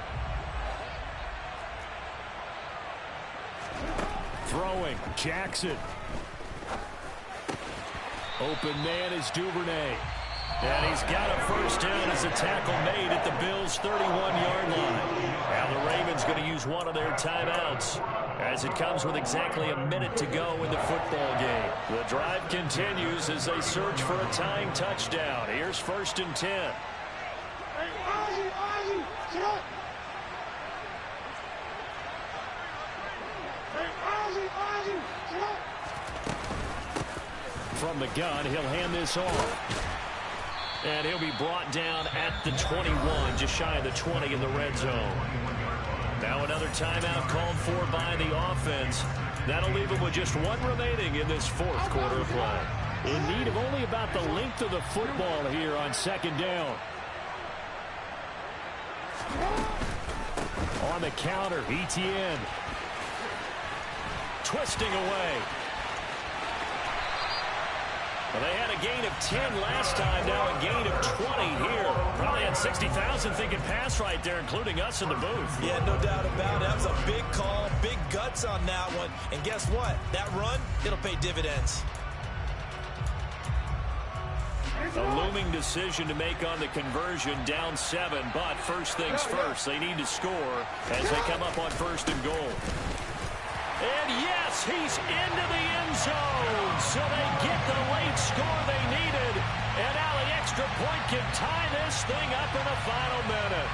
Throwing, Jackson. Open man is Duvernay. And he's got a first down as a tackle made at the Bills' 31-yard line. Now the Ravens going to use one of their timeouts as it comes with exactly a minute to go in the football game. The drive continues as they search for a tying touchdown. Here's 1st and 10. From the gun, he'll hand this off. And he'll be brought down at the 21, just shy of the 20 in the red zone. Now another timeout called for by the offense. That'll leave them with just one remaining in this fourth quarter of play. In need of only about the length of the football here on second down. On the counter, Etienne. Twisting away. Well, they had a gain of 10 last time, now a gain of 20 here. Probably had 60,000 thinking pass right there, including us in the booth. Yeah, no doubt about it. That was a big call, big guts on that one. And guess what? That run, it'll pay dividends. A looming decision to make on the conversion, down 7. But first things first, they need to score as they come up on 1st and goal. And yes, he's into the end zone. So they get the late score they needed. And now the extra point can tie this thing up in the final minute.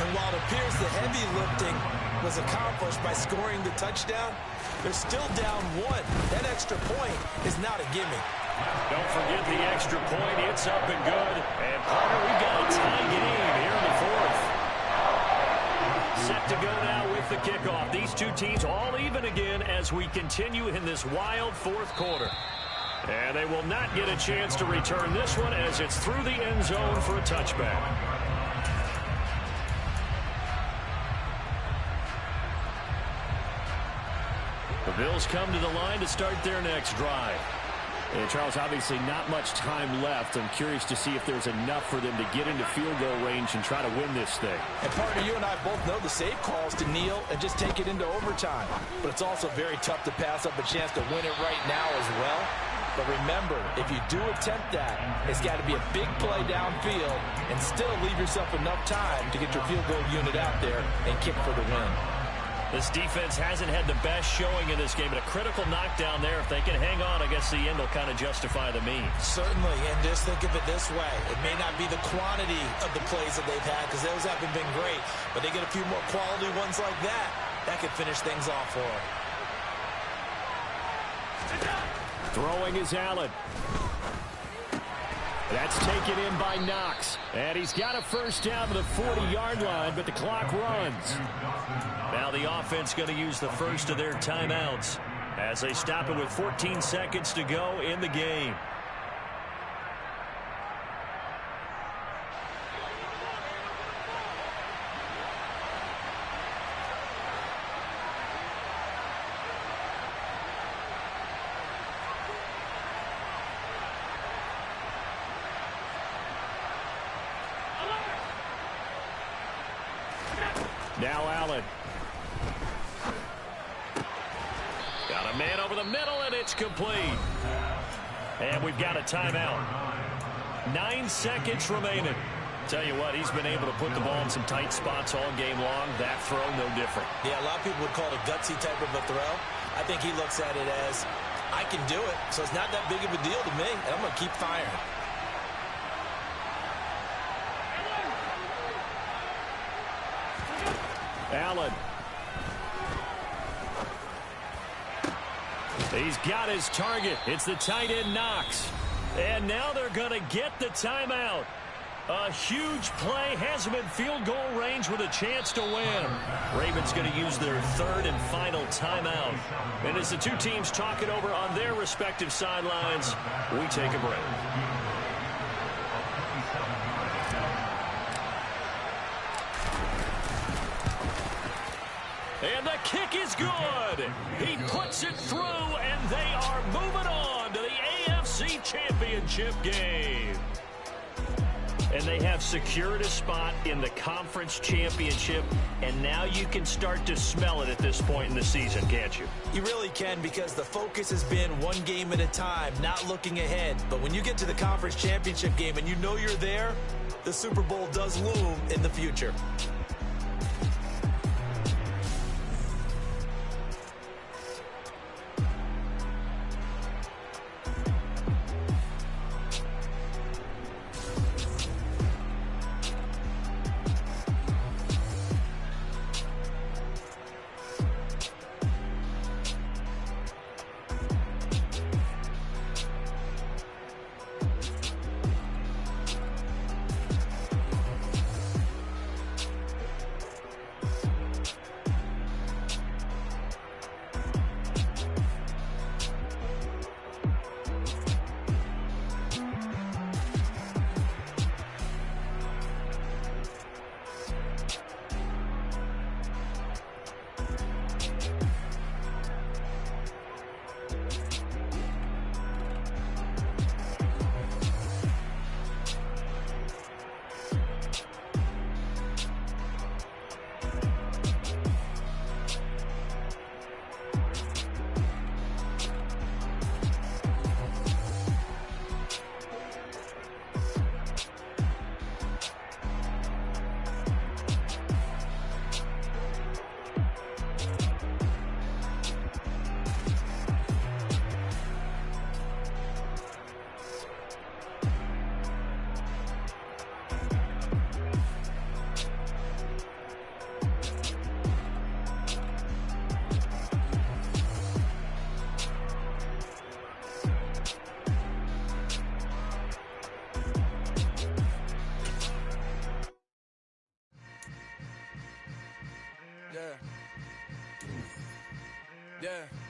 And while it appears the heavy lifting was accomplished by scoring the touchdown, they're still down 1. That extra point is not a gimme. Don't forget the extra point. It's up and good. And partner, we've got a tie game here in the fourth. Set to go now with the kickoff. These two teams all even again as we continue in this wild fourth quarter. And they will not get a chance to return this one as it's through the end zone for a touchback. The Bills come to the line to start their next drive. And Charles, obviously not much time left. I'm curious to see if there's enough for them to get into field goal range and try to win this thing. And partner, you and I both know the safe calls to kneel and just take it into overtime. But it's also very tough to pass up a chance to win it right now as well. But remember, if you do attempt that, it's got to be a big play downfield and still leave yourself enough time to get your field goal unit out there and kick for the win. This defense hasn't had the best showing in this game, but a critical knockdown there. If they can hang on, I guess the end will kind of justify the means. Certainly, and just think of it this way. It may not be the quantity of the plays that they've had because those haven't been great, but they get a few more quality ones like that. That could finish things off for them. Throwing is Allen. That's taken in by Knox. And he's got a first down to the 40-yard line, but the clock runs. Now the offense going to use the first of their timeouts as they stop it with 14 seconds to go in the game. Now Allen. Got a man over the middle, and it's complete. And we've got a timeout. 9 seconds remaining. Tell you what, he's been able to put the ball in some tight spots all game long. That throw, no different. Yeah, a lot of people would call it a gutsy type of a throw. I think he looks at it as, I can do it, so it's not that big of a deal to me, and I'm going to keep firing. Allen. He's got his target. It's the tight end Knox. And now they're going to get the timeout. A huge play has him in field goal range with a chance to win. Ravens going to use their third and final timeout. And as the two teams talk it over on their respective sidelines, we take a break. And the kick is good. He puts it through, and they are moving on to the AFC Championship game. And they have secured a spot in the conference championship, and now you can start to smell it at this point in the season, can't you? You really can, because the focus has been one game at a time, not looking ahead. But when you get to the conference championship game and you know you're there, the Super Bowl does loom in the future. Yeah.